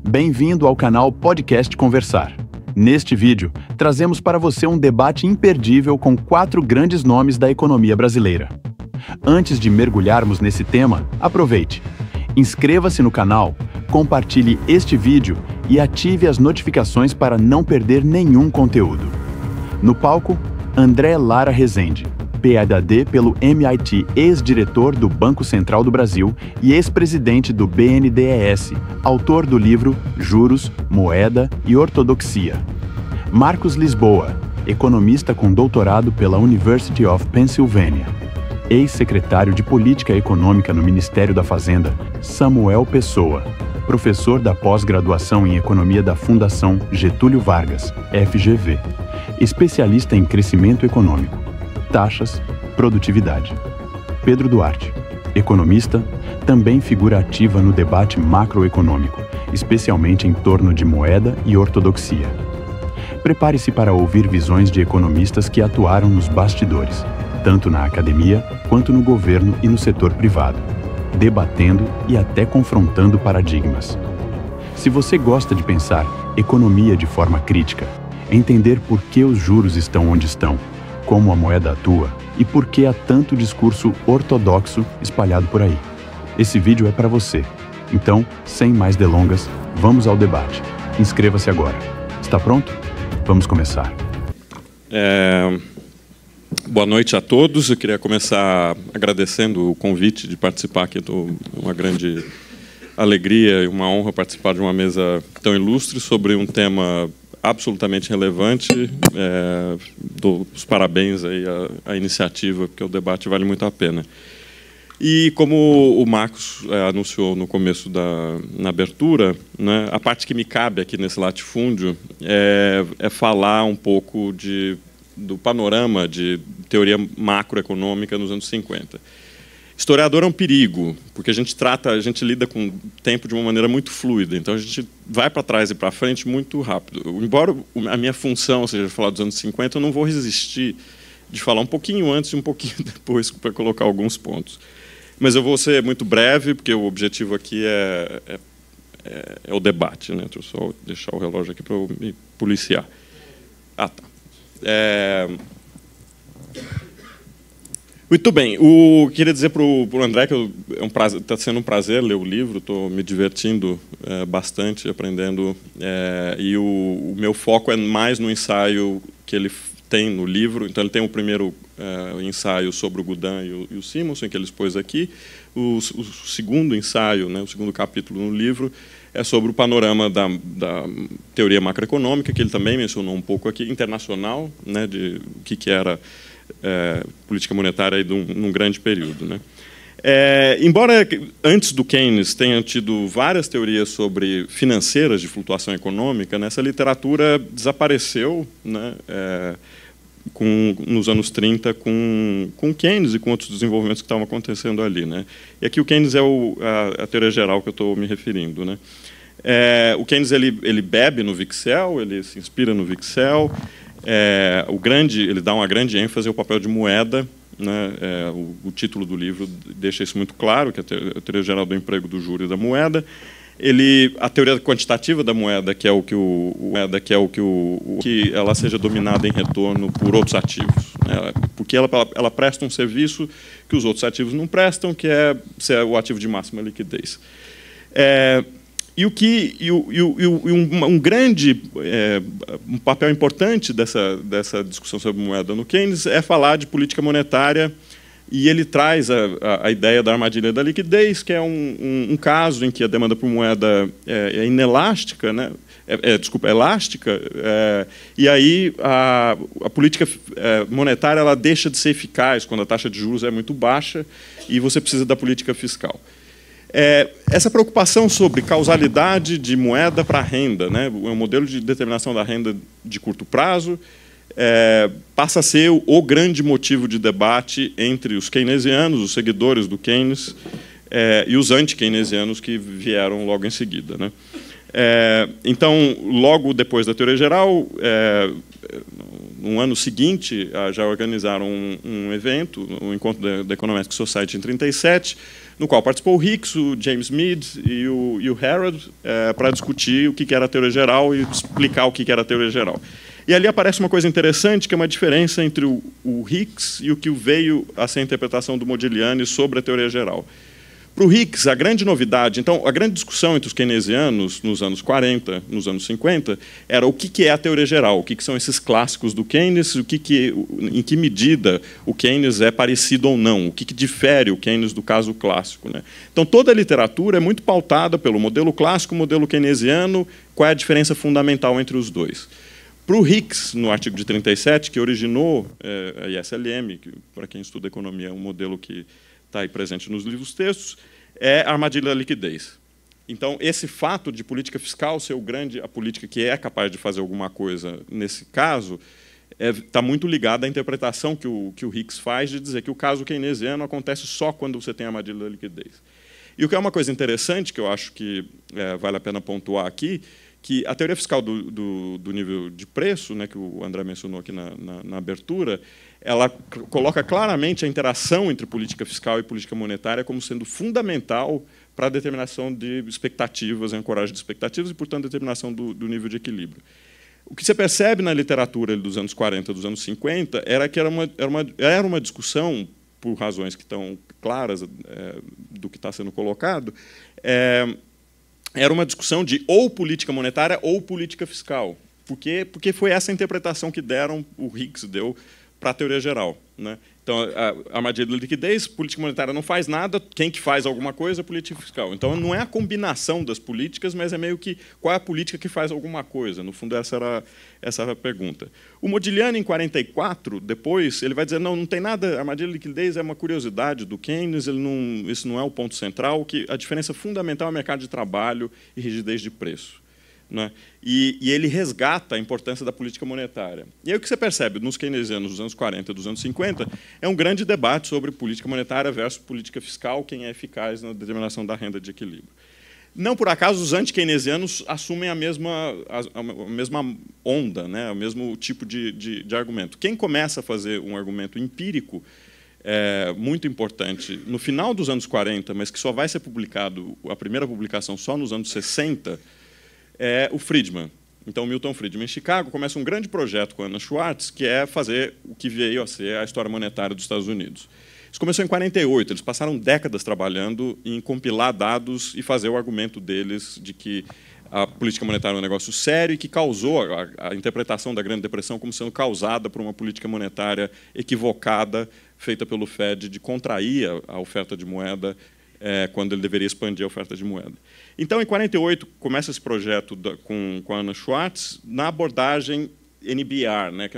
Bem-vindo ao canal Podcast Conversar. Neste vídeo, trazemos para você um debate imperdível com 4 grandes nomes da economia brasileira. Antes de mergulharmos nesse tema, aproveite. Inscreva-se no canal, compartilhe este vídeo e ative as notificações para não perder nenhum conteúdo. No palco, André Lara Rezende, PhD pelo MIT, ex-diretor do Banco Central do Brasil e ex-presidente do BNDES, autor do livro Juros, Moeda e Ortodoxia. Marcos Lisboa, economista com doutorado pela University of Pennsylvania. Ex-secretário de Política Econômica no Ministério da Fazenda, Samuel Pessoa, professor da pós-graduação em Economia da Fundação Getúlio Vargas, FGV, especialista em crescimento econômico, taxas, produtividade. Pedro Duarte, economista, também figura ativa no debate macroeconômico, especialmente em torno de moeda e ortodoxia. Prepare-se para ouvir visões de economistas que atuaram nos bastidores, tanto na academia quanto no governo e no setor privado, debatendo e até confrontando paradigmas. Se você gosta de pensar economia de forma crítica, entender por que os juros estão onde estão, como a moeda atua e por que há tanto discurso ortodoxo espalhado por aí. Esse vídeo é para você. Então, sem mais delongas, vamos ao debate. Inscreva-se agora. Está pronto? Vamos começar. Boa noite a todos. Eu queria começar agradecendo o convite de participar aqui. Uma grande alegria e uma honra participar de uma mesa tão ilustre sobre um tema absolutamente relevante. Dou os parabéns aí à iniciativa, porque o debate vale muito a pena. E como o Marcos anunciou no começo na abertura, né, a parte que me cabe aqui nesse latifúndio é falar um pouco do panorama de teoria macroeconômica nos anos 50. Historiador é um perigo, porque a gente lida com o tempo de uma maneira muito fluida, então a gente vai para trás e para frente muito rápido. Embora a minha função seja falar dos anos 50, eu não vou resistir de falar um pouquinho antes e um pouquinho depois para colocar alguns pontos. Mas eu vou ser muito breve, porque o objetivo aqui é o debate, né? Deixa eu só deixar o relógio aqui para eu me policiar. Tá. Muito bem. Queria dizer para o André que está sendo um prazer ler o livro, estou me divertindo bastante, aprendendo, e o meu foco é mais no ensaio que ele tem no livro. Então, ele tem o primeiro ensaio sobre o Gudin e o Simonsen, que ele expôs aqui. O segundo ensaio, né, o segundo capítulo no livro, é sobre o panorama da teoria macroeconômica, que ele também mencionou um pouco aqui, internacional, né, de o que era política monetária aí num grande período, né? Embora antes do Keynes tenha tido várias teorias sobre financeiras de flutuação econômica, essa literatura desapareceu, né, nos anos 30 com Keynes e com outros desenvolvimentos que estavam acontecendo ali, né? E aqui o Keynes é a teoria geral que eu estou me referindo, né? O Keynes ele bebe no Wicksell, ele se inspira no Wicksell. Ele dá uma grande ênfase ao papel de moeda, né? O título do livro deixa isso muito claro, que é a teoria geral do emprego, do juro e da moeda. A teoria quantitativa da moeda, que ela seja dominada em retorno por outros ativos, né? Porque ela presta um serviço que os outros ativos não prestam, que é ser o ativo de máxima liquidez. Um papel importante dessa discussão sobre moeda no Keynes é falar de política monetária, e ele traz a ideia da armadilha da liquidez, que é um caso em que a demanda por moeda é inelástica, né? Elástica, e aí a política monetária ela deixa de ser eficaz quando a taxa de juros é muito baixa e você precisa da política fiscal. Essa preocupação sobre causalidade de moeda para a renda, né, o modelo de determinação da renda de curto prazo, passa a ser o grande motivo de debate entre os keynesianos, os seguidores do Keynes, e os anti-keynesianos que vieram logo em seguida, né? Então, logo depois da teoria geral, no ano seguinte, já organizaram um evento, um encontro da Econometric Society em 1937, no qual participou o Hicks, o James Mead e o Harrod, para discutir o que era a teoria geral e explicar o que era a teoria geral. E ali aparece uma coisa interessante, que é uma diferença entre o Hicks e o que veio a ser a interpretação do Modigliani sobre a teoria geral. Para o Hicks, a grande novidade, então, a grande discussão entre os keynesianos nos anos 40, nos anos 50, era o que é a teoria geral, o que são esses clássicos do Keynes, em que medida o Keynes é parecido ou não, o que difere o Keynes do caso clássico, né? Então, toda a literatura é muito pautada pelo modelo clássico, modelo keynesiano, qual é a diferença fundamental entre os dois. Para o Hicks, no artigo de 1937, que originou a ISLM, que, para quem estuda economia, é um modelo que está aí presente nos livros textos, é a armadilha da liquidez. Então, esse fato de política fiscal ser a política que é capaz de fazer alguma coisa nesse caso, está muito ligado à interpretação que o Hicks faz de dizer que o caso keynesiano acontece só quando você tem a armadilha da liquidez. E o que é uma coisa interessante, que eu acho que vale a pena pontuar aqui, que a teoria fiscal do nível de preço, né, que o André mencionou aqui na abertura, ela coloca claramente a interação entre política fiscal e política monetária como sendo fundamental para a determinação de expectativas, a ancoragem de expectativas e, portanto, a determinação do nível de equilíbrio. O que você percebe na literatura dos anos 40, dos anos 50, era que era uma discussão, por razões que estão claras do que está sendo colocado, era uma discussão de ou política monetária ou política fiscal. Porque foi essa interpretação que o Hicks deu para a teoria geral, né? Então, a armadilha da liquidez, política monetária não faz nada, quem que faz alguma coisa é a política fiscal. Então, não é a combinação das políticas, mas é meio que qual é a política que faz alguma coisa. No fundo, essa era a pergunta. O Modigliani, em 1944, depois, ele vai dizer, não tem nada, a armadilha da liquidez é uma curiosidade do Keynes, isso não é o ponto central, que a diferença fundamental é o mercado de trabalho e rigidez de preço, né? E ele resgata a importância da política monetária. E aí o que você percebe nos keynesianos dos anos 40 e dos anos 50 é um grande debate sobre política monetária versus política fiscal, quem é eficaz na determinação da renda de equilíbrio. Não por acaso os anti-keynesianos assumem a mesma onda, né? O mesmo tipo de argumento. Quem começa a fazer um argumento empírico muito importante no final dos anos 40, mas que só vai ser publicado, a primeira publicação só nos anos 60, é o Friedman. Então, Milton Friedman, em Chicago, começa um grande projeto com a Anna Schwartz, que é fazer o que veio a ser a história monetária dos Estados Unidos. Isso começou em 48, eles passaram décadas trabalhando em compilar dados e fazer o argumento deles de que a política monetária é um negócio sério e que causou a interpretação da Grande Depressão como sendo causada por uma política monetária equivocada, feita pelo Fed, de contrair a oferta de moeda quando ele deveria expandir a oferta de moeda. Então, em 48, começa esse projeto com a Anna Schwartz na abordagem NBR, né,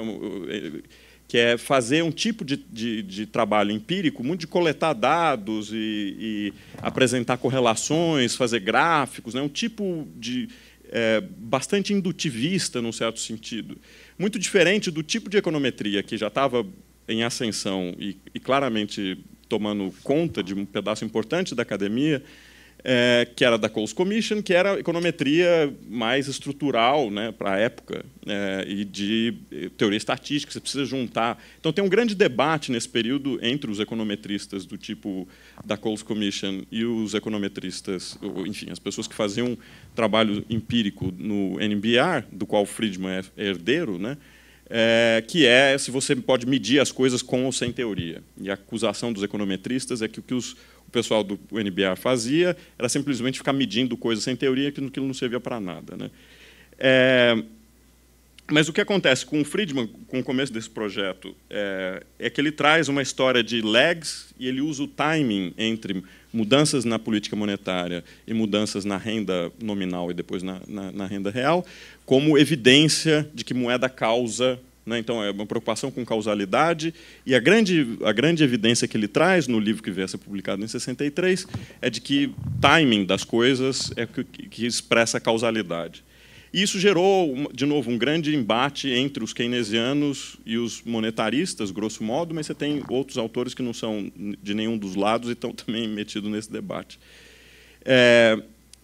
que é fazer um tipo de trabalho empírico, muito de coletar dados e apresentar correlações, fazer gráficos, né, um tipo bastante indutivista, num certo sentido. Muito diferente do tipo de econometria que já estava em ascensão e claramente tomando conta de um pedaço importante da academia, que era da Coles Commission, que era econometria mais estrutural, né, para a época, e de teoria estatística, você precisa juntar. Então, tem um grande debate nesse período entre os econometristas do tipo da Coles Commission e os econometristas, enfim, as pessoas que faziam trabalho empírico no NBR, do qual Friedman é herdeiro, né, que é se você pode medir as coisas com ou sem teoria. E a acusação dos econometristas é que o que o pessoal do NBR fazia era simplesmente ficar medindo coisas sem teoria, que não servia para nada, né? Mas o que acontece com o Friedman, com o começo desse projeto, é que ele traz uma história de lags e ele usa o timing entre mudanças na política monetária e mudanças na renda nominal e depois na renda real como evidência de que moeda causa, né? Então, é uma preocupação com causalidade, e a grande evidência que ele traz no livro que veio a ser publicado em 63 é de que timing das coisas é que expressa a causalidade. E isso gerou, de novo, um grande embate entre os keynesianos e os monetaristas, grosso modo, mas você tem outros autores que não são de nenhum dos lados e estão também metidos nesse debate.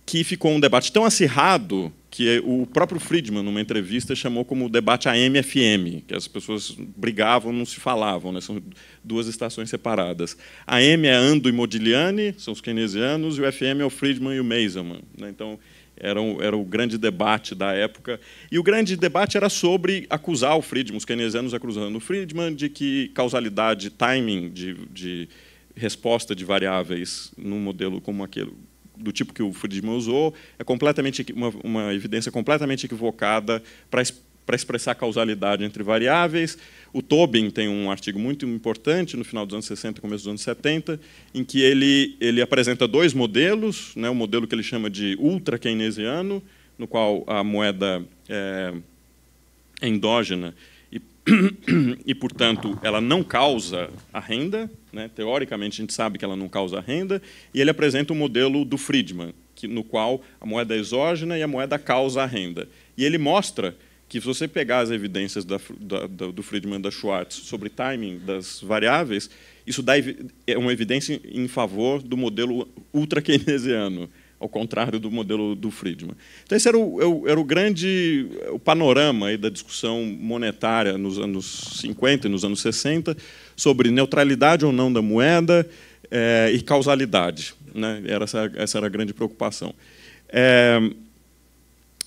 Que ficou um debate tão acirrado que o próprio Friedman, numa entrevista, chamou como o debate AM-FM, que as pessoas brigavam, não se falavam, né? São duas estações separadas. A AM é Ando e Modigliani, são os keynesianos, e o FM é o Friedman e o Meiselman, né? Então, era o grande debate da época. E o grande debate era sobre acusar o Friedman, os keynesianos acusando o Friedman de que causalidade, timing de resposta de variáveis num modelo como aquele, do tipo que o Friedman usou, é completamente uma evidência completamente equivocada para expressar causalidade entre variáveis. O Tobin tem um artigo muito importante no final dos anos 60 e começo dos anos 70, em que ele apresenta dois modelos, né, o modelo que ele chama de ultra-keynesiano, no qual a moeda é endógena e, portanto, ela não causa a renda, né? Teoricamente, a gente sabe que ela não causa a renda, e ele apresenta o modelo do Friedman, no qual a moeda é exógena e a moeda causa a renda. E ele mostra que, se você pegar as evidências do Friedman e da Schwartz sobre timing das variáveis, isso é uma evidência em favor do modelo ultra-keynesiano, ao contrário do modelo do Friedman. Então, esse era o grande panorama aí da discussão monetária nos anos 50 e nos anos 60, sobre neutralidade ou não da moeda e causalidade, né? Essa era a grande preocupação.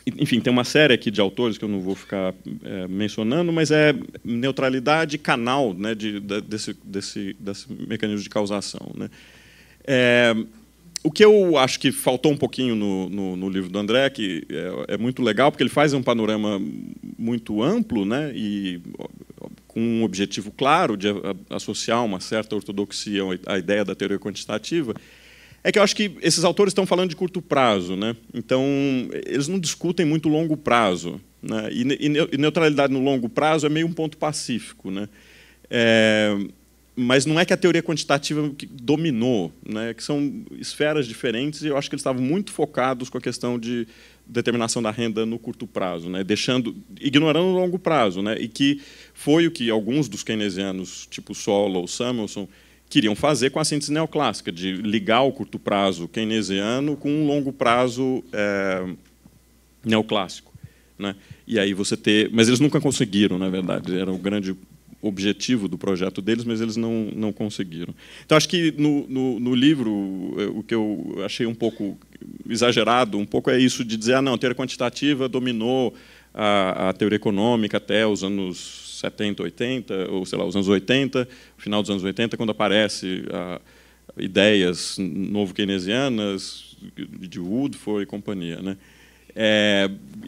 Enfim, tem uma série aqui de autores que eu não vou ficar mencionando, mas é neutralidade canal, né, desse mecanismo de causação, né? O que eu acho que faltou um pouquinho no livro do André, que é muito legal, porque ele faz um panorama muito amplo, né, e com um objetivo claro de associar uma certa ortodoxia à ideia da teoria quantitativa, é que eu acho que esses autores estão falando de curto prazo, né? Então, eles não discutem muito longo prazo, né? E neutralidade no longo prazo é meio um ponto pacífico, né? Mas não é que a teoria quantitativa dominou, né? Que são esferas diferentes, e eu acho que eles estavam muito focados com a questão de determinação da renda no curto prazo, né? Ignorando o longo prazo, né? E que foi o que alguns dos keynesianos, tipo Solow ou Samuelson, queriam fazer com a síntese neoclássica, de ligar o curto prazo keynesiano com um longo prazo neoclássico, né? E aí você mas eles nunca conseguiram, na verdade, era o grande objetivo do projeto deles, mas eles não conseguiram. Então, acho que no livro, o que eu achei um pouco exagerado, é isso de dizer, não, a teoria quantitativa dominou a teoria econômica até os anos 70, 80, ou, sei lá, os anos 80, final dos anos 80, quando aparece ideias novo-keynesianas, de Woodford e companhia, né?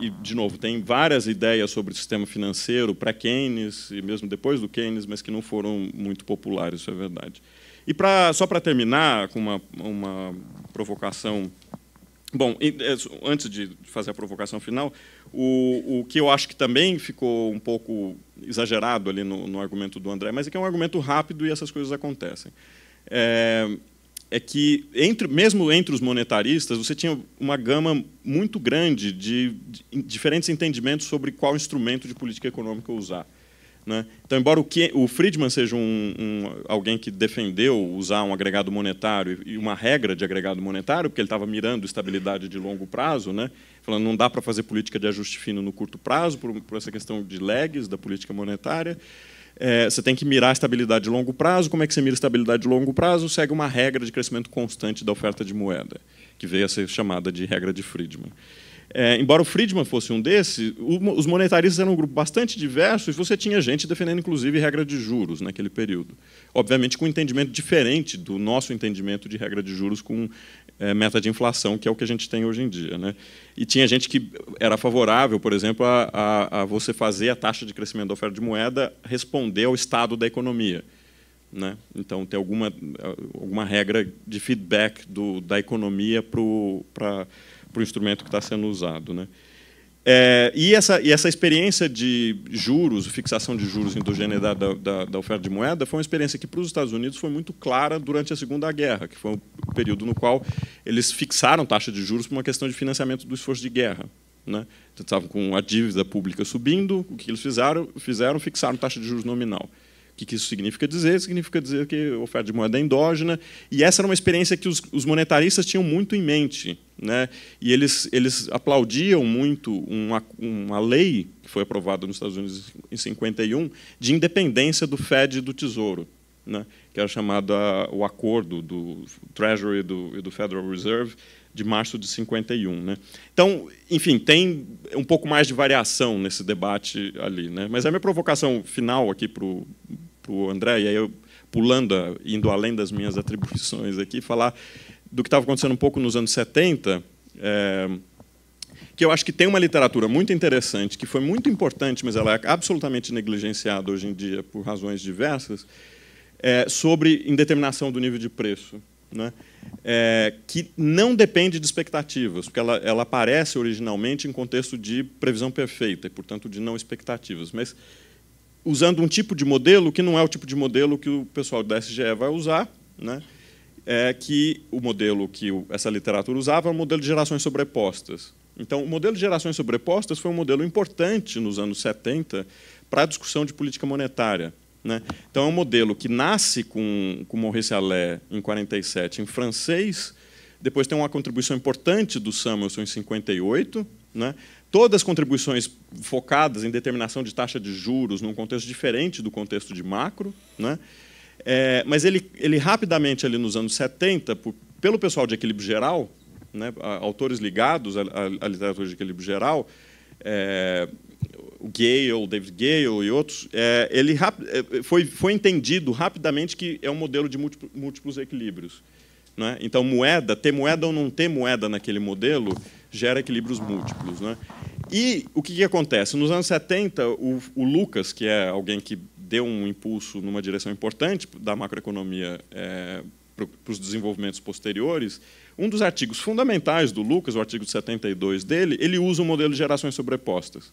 E, de novo, tem várias ideias sobre o sistema financeiro pré-Keynes e mesmo depois do Keynes, mas que não foram muito populares, isso é verdade. E só para terminar com uma provocação. Bom, antes de fazer a provocação final, o que eu acho que também ficou um pouco exagerado ali no argumento do André, mas é que é um argumento rápido e essas coisas acontecem. É que, mesmo entre os monetaristas, você tinha uma gama muito grande de diferentes entendimentos sobre qual instrumento de política econômica usar, né? Então, embora o Friedman seja alguém que defendeu usar um agregado monetário e uma regra de agregado monetário, porque ele estava mirando estabilidade de longo prazo, né? Falando que não dá para fazer política de ajuste fino no curto prazo, por essa questão de lags da política monetária. Você tem que mirar a estabilidade de longo prazo. Como é que você mira a estabilidade de longo prazo? Segue uma regra de crescimento constante da oferta de moeda, que veio a ser chamada de regra de Friedman. Embora o Friedman fosse um desses, os monetaristas eram um grupo bastante diverso e você tinha gente defendendo, inclusive, regra de juros naquele período. Obviamente, com um entendimento diferente do nosso entendimento de regra de juros com meta de inflação, que é o que a gente tem hoje em dia, né? E tinha gente que era favorável, por exemplo, a você fazer a taxa de crescimento da oferta de moeda responder ao estado da economia, né? Então, ter alguma regra de feedback da economia para o instrumento que está sendo usado, né? E essa experiência de juros, fixação de juros, endogeneidade da oferta de moeda, foi uma experiência que, para os Estados Unidos, foi muito clara durante a Segunda Guerra, que foi o período no qual eles fixaram taxa de juros por uma questão de financiamento do esforço de guerra, né? Então, estavam com a dívida pública subindo, o que eles fizeram? Fixaram taxa de juros nominal, que isso significa dizer? Significa dizer que a oferta de moeda é endógena, e essa era uma experiência que os monetaristas tinham muito em mente, né? E eles aplaudiam muito uma lei que foi aprovada nos Estados Unidos em 51, de independência do Fed e do Tesouro, né? Que era chamado o acordo do Treasury e do Federal Reserve, de março de 51. Né? Então, enfim, tem um pouco mais de variação nesse debate ali. Né? Mas a minha provocação final aqui para o André, e aí eu indo além das minhas atribuições aqui, falar do que estava acontecendo um pouco nos anos 70, que eu acho que tem uma literatura muito interessante, que foi muito importante, mas ela é absolutamente negligenciada hoje em dia por razões diversas, sobre indeterminação do nível de preço. Né? Que não depende de expectativas, porque ela aparece originalmente em contexto de previsão perfeita, e, portanto, de não expectativas, mas usando um tipo de modelo que não é o tipo de modelo que o pessoal da SGE vai usar, né? Que o modelo que essa literatura usava é o modelo de gerações sobrepostas. Então, o modelo de gerações sobrepostas foi um modelo importante nos anos 70 para a discussão de política monetária. Né? Então, é um modelo que nasce com Maurice Allais em 47 em francês, depois tem uma contribuição importante do Samuelson em 58, né? Todas as contribuições focadas em determinação de taxa de juros num contexto diferente do contexto de macro. Né? Mas ele rapidamente, ali nos anos 70, pelo pessoal de equilíbrio geral, né? Autores ligados à literatura de equilíbrio geral, o Gale, David Gale e outros, foi entendido rapidamente que é um modelo de múltiplos equilíbrios. Né? Então, ter moeda ou não ter moeda naquele modelo gera equilíbrios múltiplos. Né? E o que acontece? Nos anos 70, o Lucas, que é alguém que deu um impulso numa direção importante da macroeconomia para os desenvolvimentos posteriores, um dos artigos fundamentais do Lucas, o artigo 72 dele, ele usa o modelo de gerações sobrepostas.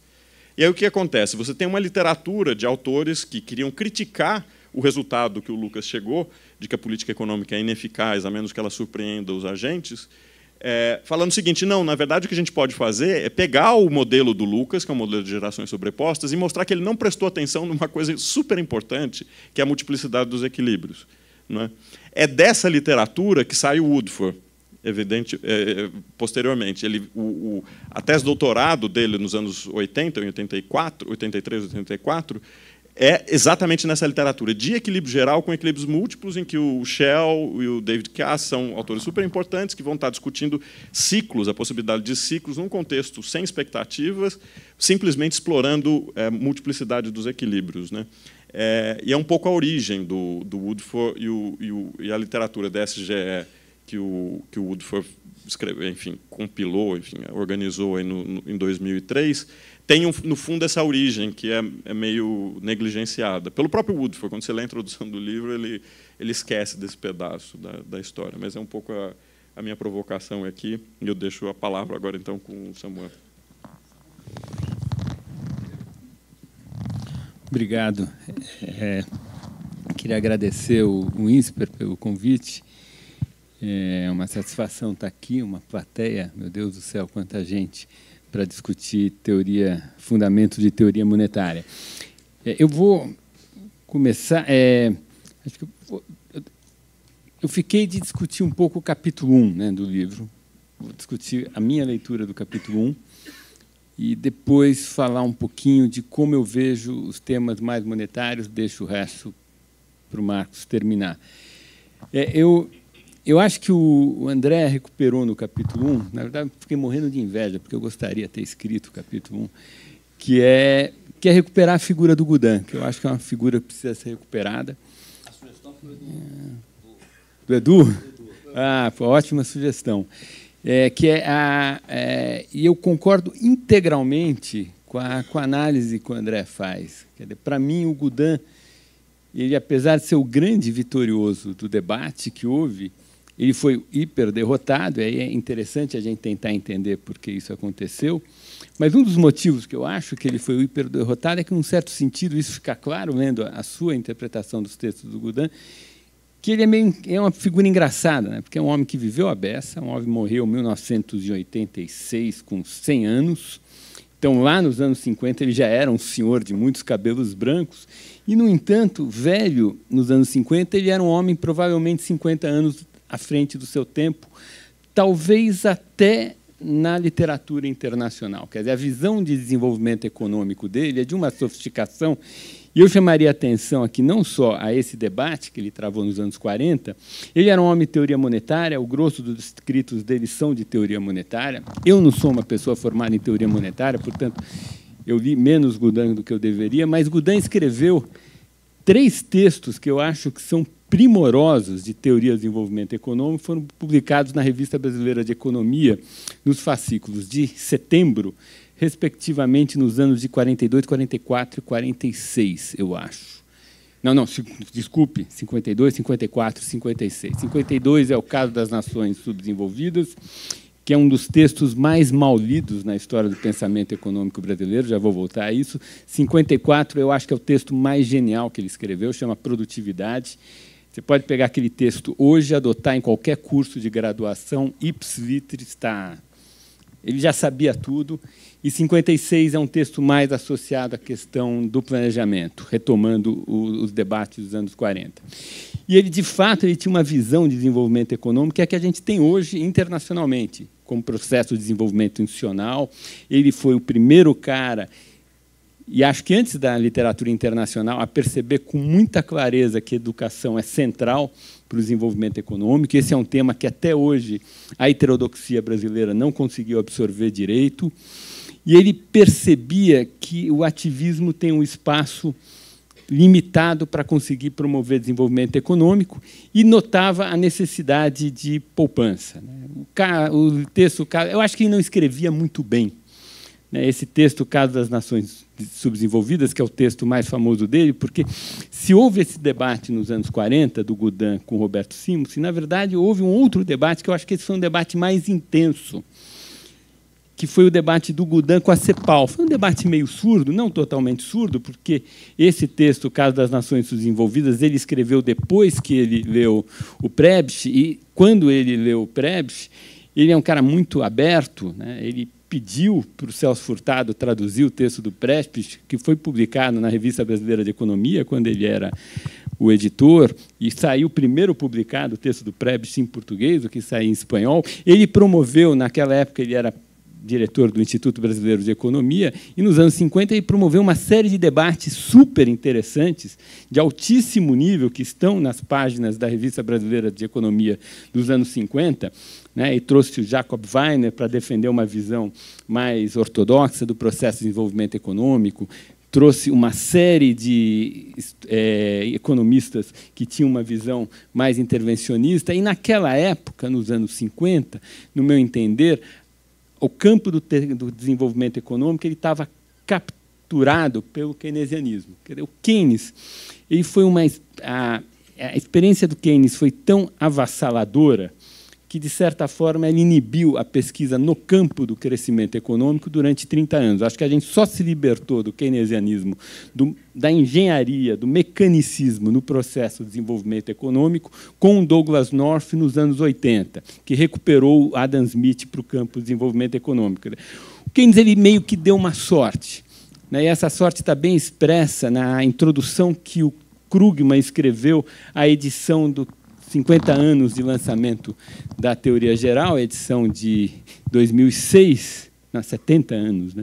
E aí o que acontece? Você tem uma literatura de autores que queriam criticar o resultado que o Lucas chegou, de que a política econômica é ineficaz, a menos que ela surpreenda os agentes, falando o seguinte: não, na verdade o que a gente pode fazer é pegar o modelo do Lucas, que é um modelo de gerações sobrepostas, e mostrar que ele não prestou atenção numa coisa super importante, que é a multiplicidade dos equilíbrios. Né? É dessa literatura que sai o Woodford, posteriormente. A tese de doutorado dele nos anos 80, em 83, 84, é exatamente nessa literatura de equilíbrio geral com equilíbrios múltiplos, em que o Shell e o David Cass são autores super importantes que vão estar discutindo ciclos, a possibilidade de ciclos num contexto sem expectativas, simplesmente explorando multiplicidade dos equilíbrios. Né? E é um pouco a origem do Woodford e a literatura da SGE que o Woodford escreveu, enfim, compilou, enfim, organizou aí em 2003, tem, no fundo, essa origem que é meio negligenciada. Pelo próprio Woodford, quando você lê a introdução do livro, ele esquece desse pedaço da história. Mas é um pouco a minha provocação aqui, e eu deixo a palavra agora, então, com o Samuel. Obrigado. Queria agradecer o INSPER pelo convite. É uma satisfação estar aqui, uma plateia, meu Deus do céu, quanta gente, para discutir fundamentos de teoria monetária. Eu vou começar... acho que eu fiquei de discutir um pouco o capítulo 1, né, do livro. Vou discutir a minha leitura do capítulo 1 e depois falar um pouquinho de como eu vejo os temas mais monetários, deixo o resto para o Marcos terminar. Eu acho que o André recuperou no capítulo 1, na verdade, fiquei morrendo de inveja, porque eu gostaria de ter escrito o capítulo 1, que é recuperar a figura do Goudin, que eu acho que é uma figura que precisa ser recuperada. A sugestão foi do Edu? Ah, foi ótima sugestão. E eu concordo integralmente com a análise que o André faz. Para mim, o Goudin, ele, apesar de ser o grande vitorioso do debate que houve, ele foi hiper derrotado. Aí é interessante a gente tentar entender por que isso aconteceu. Mas um dos motivos que eu acho que ele foi hiper derrotado é que, num certo sentido, isso fica claro lendo a sua interpretação dos textos do Goudin, que ele é uma figura engraçada, né? Porque é um homem que viveu a beça, um homem que morreu em 1986 com 100 anos, Então, lá nos anos 50, ele já era um senhor de muitos cabelos brancos, e, no entanto, velho, nos anos 50, ele era um homem provavelmente 50 anos à frente do seu tempo, talvez até na literatura internacional. Quer dizer, a visão de desenvolvimento econômico dele é de uma sofisticação, e eu chamaria a atenção aqui não só a esse debate que ele travou nos anos 40, ele era um homem de teoria monetária, o grosso dos escritos dele são de teoria monetária. Eu não sou uma pessoa formada em teoria monetária, portanto, eu li menos Goudin do que eu deveria, mas Goudin escreveu 3 textos que eu acho que são primorosos de teoria de desenvolvimento econômico, foram publicados na Revista Brasileira de Economia, nos fascículos de setembro, respectivamente nos anos de 42, 44 e 46, eu acho. Não, desculpe, 52, 54, 56. 52 é o caso das nações subdesenvolvidas, que é um dos textos mais mal lidos na história do pensamento econômico brasileiro, já vou voltar a isso. 54, eu acho que é o texto mais genial que ele escreveu, chama Produtividade. Você pode pegar aquele texto hoje, adotar em qualquer curso de graduação, ipsis literis, ele já sabia tudo. E 56 é um texto mais associado à questão do planejamento, retomando os debates dos anos 40. E ele, de fato, ele tinha uma visão de desenvolvimento econômico que é a que a gente tem hoje internacionalmente, como processo de desenvolvimento institucional. Ele foi o primeiro cara, e acho que antes da literatura internacional, a perceber com muita clareza que a educação é central para o desenvolvimento econômico. Esse é um tema que, até hoje, a heterodoxia brasileira não conseguiu absorver direito. E ele percebia que o ativismo tem um espaço limitado para conseguir promover desenvolvimento econômico e notava a necessidade de poupança. O texto, eu acho que ele não escrevia muito bem. Esse texto, o Caso das Nações Subdesenvolvidas, que é o texto mais famoso dele, porque se houve esse debate nos anos 40, do Goudin com Roberto Simons, na verdade houve um outro debate, que eu acho que esse foi um debate mais intenso, que foi o debate do Goudin com a CEPAL. Foi um debate meio surdo, não totalmente surdo, porque esse texto, o Caso das Nações Subdesenvolvidas, ele escreveu depois que ele leu o Prebisch, e quando ele leu o Prebisch, ele é um cara muito aberto, ele pediu para o Celso Furtado traduzir o texto do Prebisch, que foi publicado na Revista Brasileira de Economia, quando ele era o editor, e saiu primeiro publicado o texto do Prebisch em português, o que saiu em espanhol. Ele promoveu, naquela época, ele era diretor do Instituto Brasileiro de Economia, e nos anos 50 ele promoveu uma série de debates super interessantes, de altíssimo nível, que estão nas páginas da Revista Brasileira de Economia dos anos 50, e trouxe o Jacob Weiner para defender uma visão mais ortodoxa do processo de desenvolvimento econômico, trouxe uma série de economistas que tinham uma visão mais intervencionista, e naquela época, nos anos 50, no meu entender, o campo do desenvolvimento econômico ele estava capturado pelo keynesianismo. O Keynes, ele foi a experiência do Keynes foi tão avassaladora que, de certa forma, ele inibiu a pesquisa no campo do crescimento econômico durante 30 anos. Acho que a gente só se libertou do keynesianismo, da engenharia, do mecanicismo no processo de desenvolvimento econômico com Douglass North nos anos 80, que recuperou Adam Smith para o campo do desenvolvimento econômico. O Keynes ele meio que deu uma sorte, e essa sorte está bem expressa na introdução que o Krugman escreveu à edição do 50 anos de lançamento da Teoria Geral, a edição de 2006, 70 anos,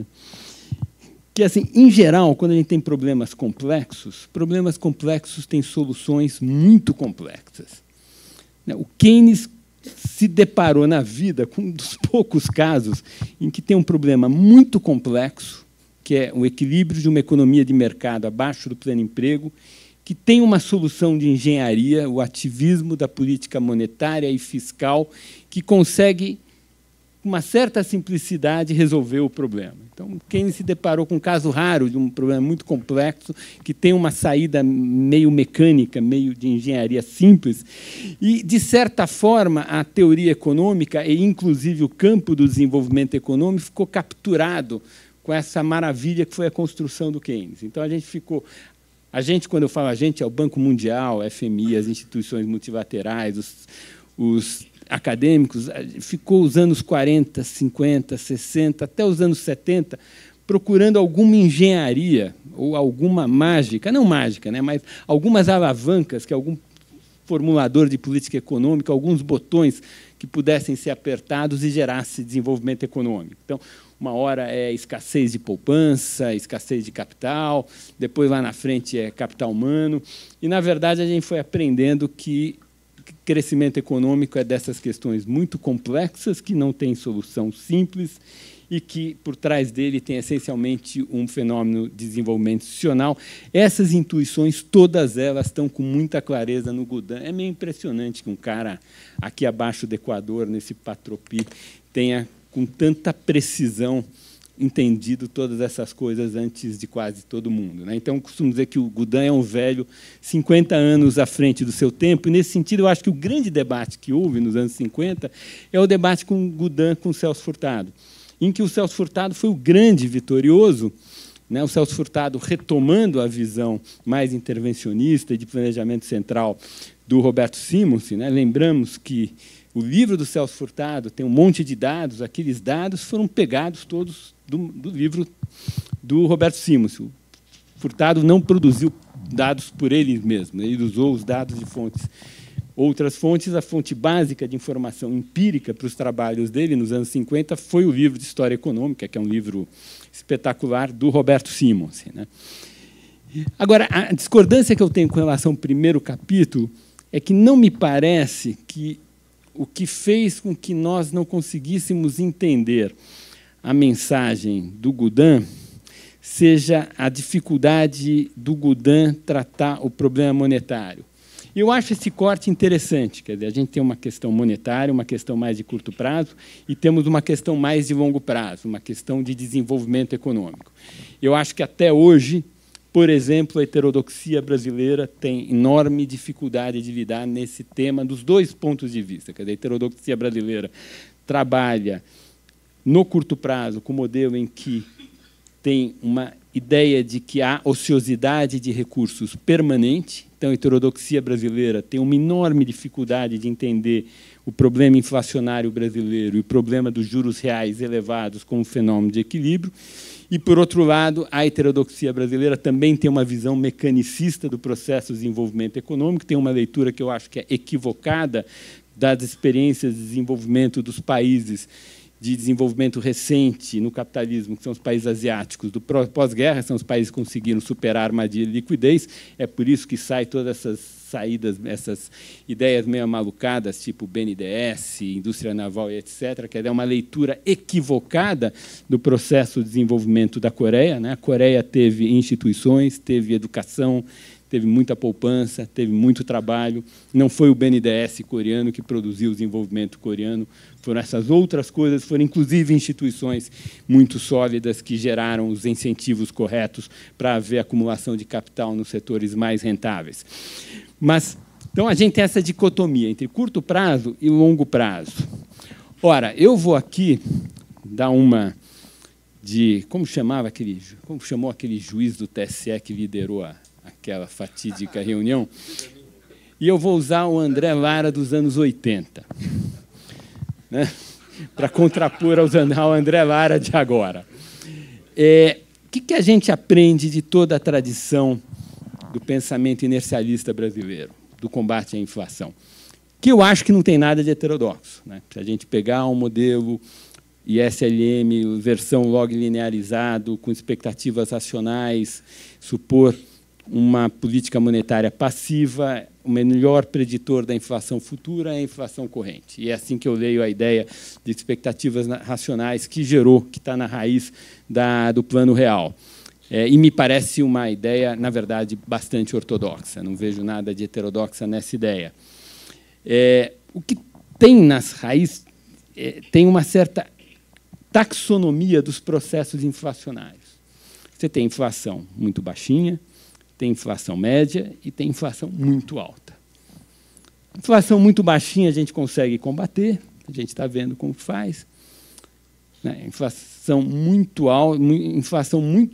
que, assim, em geral, quando a gente tem problemas complexos têm soluções muito complexas. O Keynes se deparou na vida com um dos poucos casos em que tem um problema muito complexo, que é o equilíbrio de uma economia de mercado abaixo do pleno emprego, que tem uma solução de engenharia, o ativismo da política monetária e fiscal, que consegue, com uma certa simplicidade, resolver o problema. Então, Keynes se deparou com um caso raro de um problema muito complexo, que tem uma saída meio mecânica, meio de engenharia simples, e, de certa forma, a teoria econômica, e inclusive o campo do desenvolvimento econômico, ficou capturado com essa maravilha que foi a construção do Keynes. Então, a gente ficou... quando eu falo a gente, é o Banco Mundial, a FMI, as instituições multilaterais, os acadêmicos, ficou os anos 40, 50, 60, até os anos 70, procurando alguma engenharia ou alguma mágica, não mágica, né, mas algumas alavancas que algum formulador de política econômica, alguns botões que pudessem ser apertados e gerasse desenvolvimento econômico. Então, uma hora é escassez de poupança, escassez de capital, depois lá na frente é capital humano. E, na verdade, a gente foi aprendendo que crescimento econômico é dessas questões muito complexas, que não tem solução simples e que, por trás dele, tem essencialmente um fenômeno de desenvolvimento institucional. Essas intuições, todas elas, estão com muita clareza no Godin. É meio impressionante que um cara aqui abaixo do Equador, nesse Patropi, tenha, com tanta precisão, entendido todas essas coisas antes de quase todo mundo, né? Então, eu costumo dizer que o Godin é um velho 50 anos à frente do seu tempo, e, nesse sentido, eu acho que o grande debate que houve nos anos 50 é o debate com o Godin com o Celso Furtado, em que o Celso Furtado foi o grande vitorioso, né? O Celso Furtado retomando a visão mais intervencionista e de planejamento central do Roberto Simonsen, né? Lembramos que o livro do Celso Furtado tem um monte de dados, aqueles dados foram pegados todos do livro do Roberto Simonsen. O Furtado não produziu dados por ele mesmo, ele usou os dados de outras fontes. A fonte básica de informação empírica para os trabalhos dele nos anos 50 foi o livro de História Econômica, que é um livro espetacular, do Roberto Simonsen, né? Agora, a discordância que eu tenho com relação ao primeiro capítulo é que não me parece que o que fez com que nós não conseguíssemos entender a mensagem do Godin seja a dificuldade do Godin tratar o problema monetário. Eu acho esse corte interessante. Quer dizer, a gente tem uma questão monetária, uma questão mais de curto prazo, e temos uma questão mais de longo prazo, uma questão de desenvolvimento econômico. Eu acho que, até hoje, por exemplo, a heterodoxia brasileira tem enorme dificuldade de lidar nesse tema dos dois pontos de vista. Quer dizer, a heterodoxia brasileira trabalha no curto prazo com um modelo em que tem uma ideia de que há ociosidade de recursos permanente. Então, a heterodoxia brasileira tem uma enorme dificuldade de entender o problema inflacionário brasileiro e o problema dos juros reais elevados como fenômeno de equilíbrio. E, por outro lado, a heterodoxia brasileira também tem uma visão mecanicista do processo de desenvolvimento econômico, tem uma leitura que eu acho que é equivocada das experiências de desenvolvimento dos países de desenvolvimento recente no capitalismo, que são os países asiáticos do pós-guerra, são os países que conseguiram superar a armadilha de liquidez. É por isso que sai todas essas saídas, essas ideias meio malucadas, tipo BNDES, indústria naval e etc., que é uma leitura equivocada do processo de desenvolvimento da Coreia, né? A Coreia teve instituições, teve educação, teve muita poupança, teve muito trabalho. Não foi o BNDES coreano que produziu o desenvolvimento coreano, foram essas outras coisas, foram inclusive instituições muito sólidas que geraram os incentivos corretos para haver acumulação de capital nos setores mais rentáveis. Mas, então, a gente tem essa dicotomia entre curto prazo e longo prazo. Ora, eu vou aqui dar uma de... Como chamou aquele juiz do TSE que liderou aquela fatídica reunião? E eu vou usar o André Lara dos anos 80, né, para contrapor ao André Lara de agora. O que a gente aprende de toda a tradição do pensamento inercialista brasileiro, do combate à inflação? Que eu acho que não tem nada de heterodoxo, né? Se a gente pegar um modelo ISLM, versão log linearizado, com expectativas racionais, supor uma política monetária passiva, o melhor preditor da inflação futura é a inflação corrente. E é assim que eu leio a ideia de expectativas racionais que gerou, que está na raiz do plano real. E me parece uma ideia, na verdade, bastante ortodoxa. Não vejo nada de heterodoxa nessa ideia. O que tem nas raízes tem uma certa taxonomia dos processos inflacionários. Você tem inflação muito baixinha, tem inflação média e tem inflação muito alta. Inflação muito baixinha a gente consegue combater, a gente está vendo como faz. Inflação muito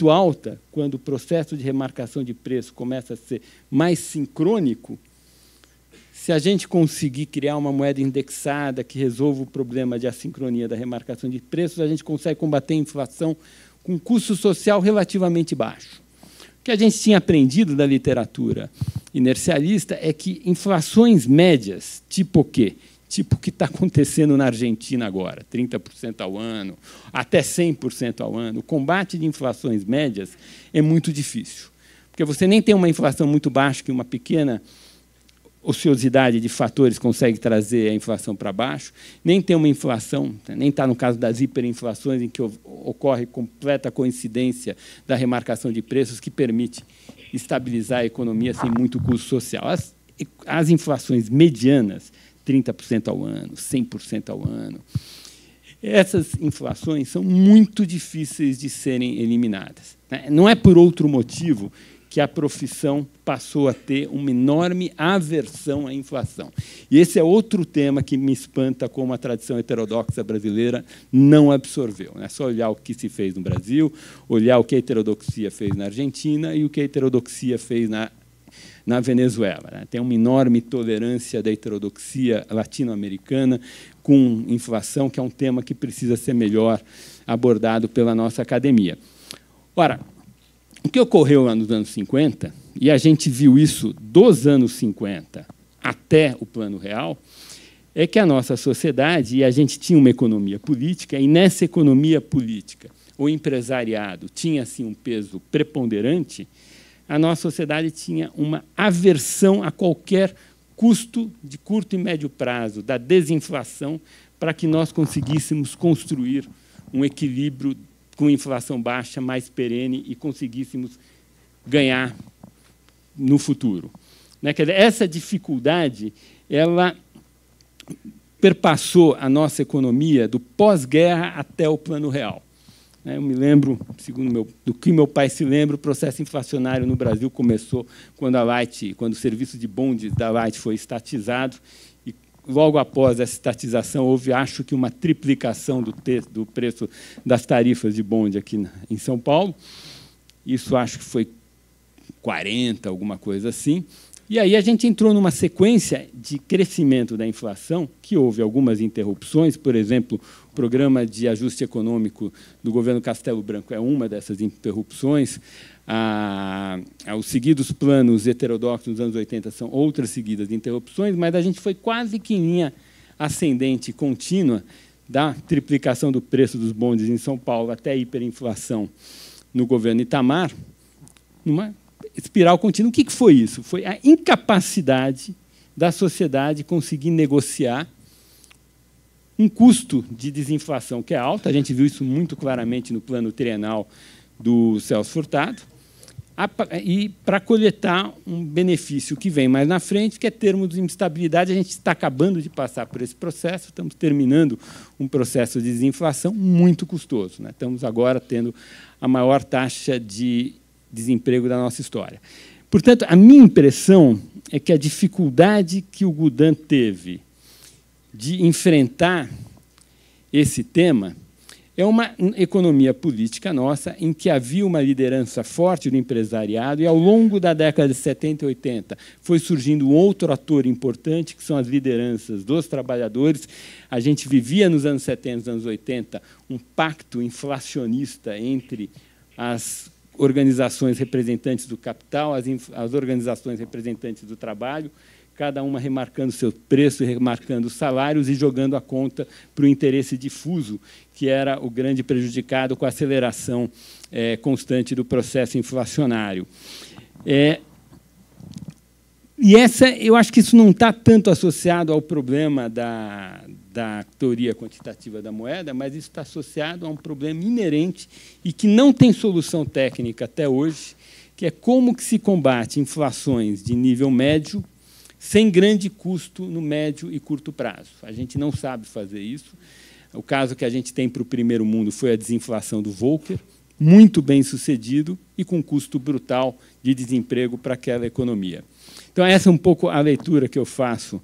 alta, quando o processo de remarcação de preço começa a ser mais sincrônico, se a gente conseguir criar uma moeda indexada que resolva o problema de assincronia da remarcação de preços, a gente consegue combater a inflação com custo social relativamente baixo. O que a gente tinha aprendido da literatura inercialista é que inflações médias, tipo o quê? Tipo o que está acontecendo na Argentina agora, 30% ao ano, até 100% ao ano. O combate de inflações médias é muito difícil, porque você nem tem uma inflação muito baixa, que uma pequena ociosidade de fatores consegue trazer a inflação para baixo, nem tem uma inflação, nem está no caso das hiperinflações, em que ocorre completa coincidência da remarcação de preços, que permite estabilizar a economia sem muito custo social. As inflações medianas, 30% ao ano, 100% ao ano, essas inflações são muito difíceis de serem eliminadas. Não é por outro motivo que a profissão passou a ter uma enorme aversão à inflação. E esse é outro tema que me espanta como a tradição heterodoxa brasileira não absorveu. É só olhar o que se fez no Brasil, olhar o que a heterodoxia fez na Argentina e o que a heterodoxia fez na Venezuela. Tem uma enorme tolerância da heterodoxia latino-americana com inflação, que é um tema que precisa ser melhor abordado pela nossa academia. Ora, o que ocorreu lá nos anos 50, e a gente viu isso dos anos 50 até o Plano Real, é que a nossa sociedade, e a gente tinha uma economia política, e nessa economia política o empresariado tinha assim, um peso preponderante, a nossa sociedade tinha uma aversão a qualquer custo de curto e médio prazo da desinflação para que nós conseguíssemos construir um equilíbrio com inflação baixa, mais perene, e conseguíssemos ganhar no futuro. Essa dificuldade ela perpassou a nossa economia do pós-guerra até o Plano Real. Eu me lembro, segundo do que meu pai se lembra, o processo inflacionário no Brasil começou quando o serviço de bondes da Light foi estatizado, e logo após essa estatização houve, acho que, uma triplicação do preço das tarifas de bonde aqui em São Paulo. Isso acho que foi 40, alguma coisa assim. E aí a gente entrou numa sequência de crescimento da inflação, que houve algumas interrupções. Por exemplo, o programa de ajuste econômico do governo Castelo Branco é uma dessas interrupções. Os seguidos planos heterodoxos nos anos 80 são outras seguidas interrupções, mas a gente foi quase que em linha ascendente contínua da triplicação do preço dos bondes em São Paulo até a hiperinflação no governo Itamar, numa espiral contínua. O que foi isso? Foi a incapacidade da sociedade conseguir negociar um custo de desinflação que é alto. A gente viu isso muito claramente no plano trienal do Celso Furtado, e para coletar um benefício que vem mais na frente, que é termos de instabilidade. A gente está acabando de passar por esse processo, estamos terminando um processo de desinflação muito custoso. Estamos agora tendo a maior taxa de desemprego da nossa história. Portanto, a minha impressão é que a dificuldade que o Goudin teve de enfrentar esse tema é uma economia política nossa em que havia uma liderança forte do empresariado, e ao longo da década de 70 e 80 foi surgindo outro ator importante, que são as lideranças dos trabalhadores. A gente vivia nos anos 70 e nos anos 80 um pacto inflacionista entre as organizações representantes do capital, as organizações representantes do trabalho, cada uma remarcando seu preço, remarcando os salários e jogando a conta para o interesse difuso, que era o grande prejudicado com a aceleração constante do processo inflacionário. Eu acho que isso não está tanto associado ao problema da teoria quantitativa da moeda, mas isso está associado a um problema inerente e que não tem solução técnica até hoje, que é como que se combate inflações de nível médio sem grande custo no médio e curto prazo. A gente não sabe fazer isso. O caso que a gente tem para o primeiro mundo foi a desinflação do Volcker, muito bem sucedido e com custo brutal de desemprego para aquela economia. Então, essa é um pouco a leitura que eu faço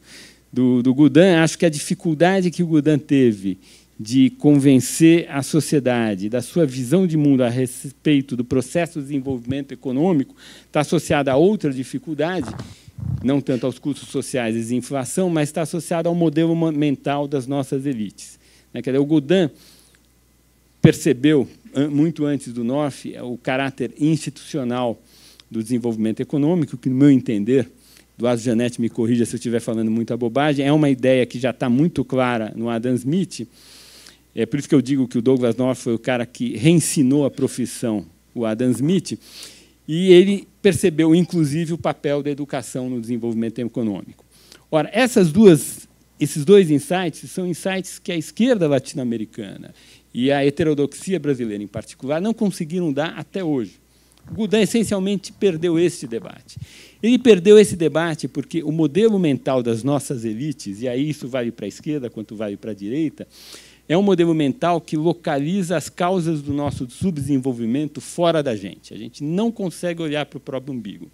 do Goudin. Acho que a dificuldade que o Goudin teve de convencer a sociedade da sua visão de mundo a respeito do processo de desenvolvimento econômico está associada a outra dificuldade, não tanto aos custos sociais e desinflação, mas está associada ao modelo mental das nossas elites. Quer dizer, o Goudin percebeu, muito antes do NOF, o caráter institucional do desenvolvimento econômico, que, no meu entender, Eduardo Janetti me corrija se eu estiver falando muita bobagem, é uma ideia que já está muito clara no Adam Smith. É por isso que eu digo que o Douglass North foi o cara que reensinou a profissão, o Adam Smith, e ele percebeu, inclusive, o papel da educação no desenvolvimento econômico. Ora, esses dois insights são insights que a esquerda latino-americana e a heterodoxia brasileira, em particular, não conseguiram dar até hoje. O Goudin, essencialmente, perdeu esse debate. Ele perdeu esse debate porque o modelo mental das nossas elites, e aí isso vale para a esquerda quanto vale para a direita, é um modelo mental que localiza as causas do nosso subdesenvolvimento fora da gente. A gente não consegue olhar para o próprio umbigo.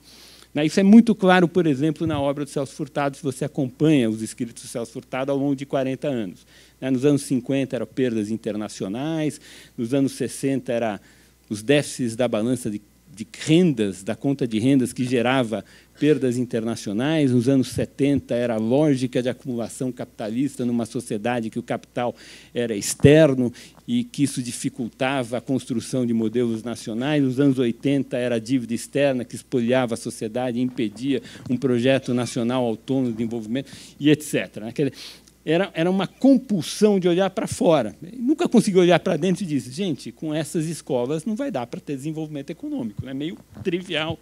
Isso é muito claro, por exemplo, na obra do Celso Furtado, se você acompanha os escritos do Celso Furtado ao longo de 40 anos. Nos anos 50 eram perdas internacionais, nos anos 60 eram os déficits da balança de rendas, da conta de rendas que gerava perdas internacionais. Nos anos 70 era a lógica de acumulação capitalista numa sociedade que o capital era externo e que isso dificultava a construção de modelos nacionais. Nos anos 80 era a dívida externa que espoliava a sociedade e impedia um projeto nacional autônomo de desenvolvimento, e etc. Era uma compulsão de olhar para fora. Nunca conseguiu olhar para dentro e disse, gente, com essas escolas não vai dar para ter desenvolvimento econômico. É meio trivial.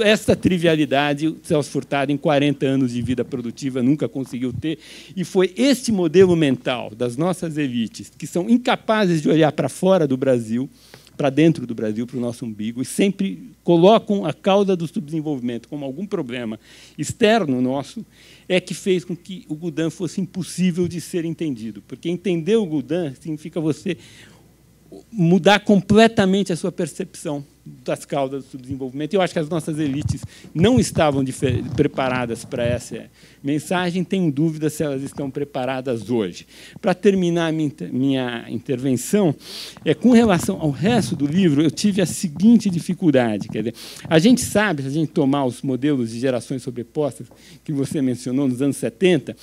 Essa trivialidade, o Celso Furtado, em 40 anos de vida produtiva, nunca conseguiu ter. E foi este modelo mental das nossas elites, que são incapazes de olhar para fora do Brasil, para dentro do Brasil, para o nosso umbigo, e sempre colocam a causa do subdesenvolvimento como algum problema externo nosso, é que fez com que o Goudin fosse impossível de ser entendido. Porque entender o Goudin significa você mudar completamente a sua percepção das causas do subdesenvolvimento. Eu acho que as nossas elites não estavam preparadas para essa mensagem. Tenho dúvida se elas estão preparadas hoje. Para terminar minha intervenção, com relação ao resto do livro, eu tive a seguinte dificuldade. Quer dizer, a gente sabe, se a gente tomar os modelos de gerações sobrepostas que você mencionou nos anos 70,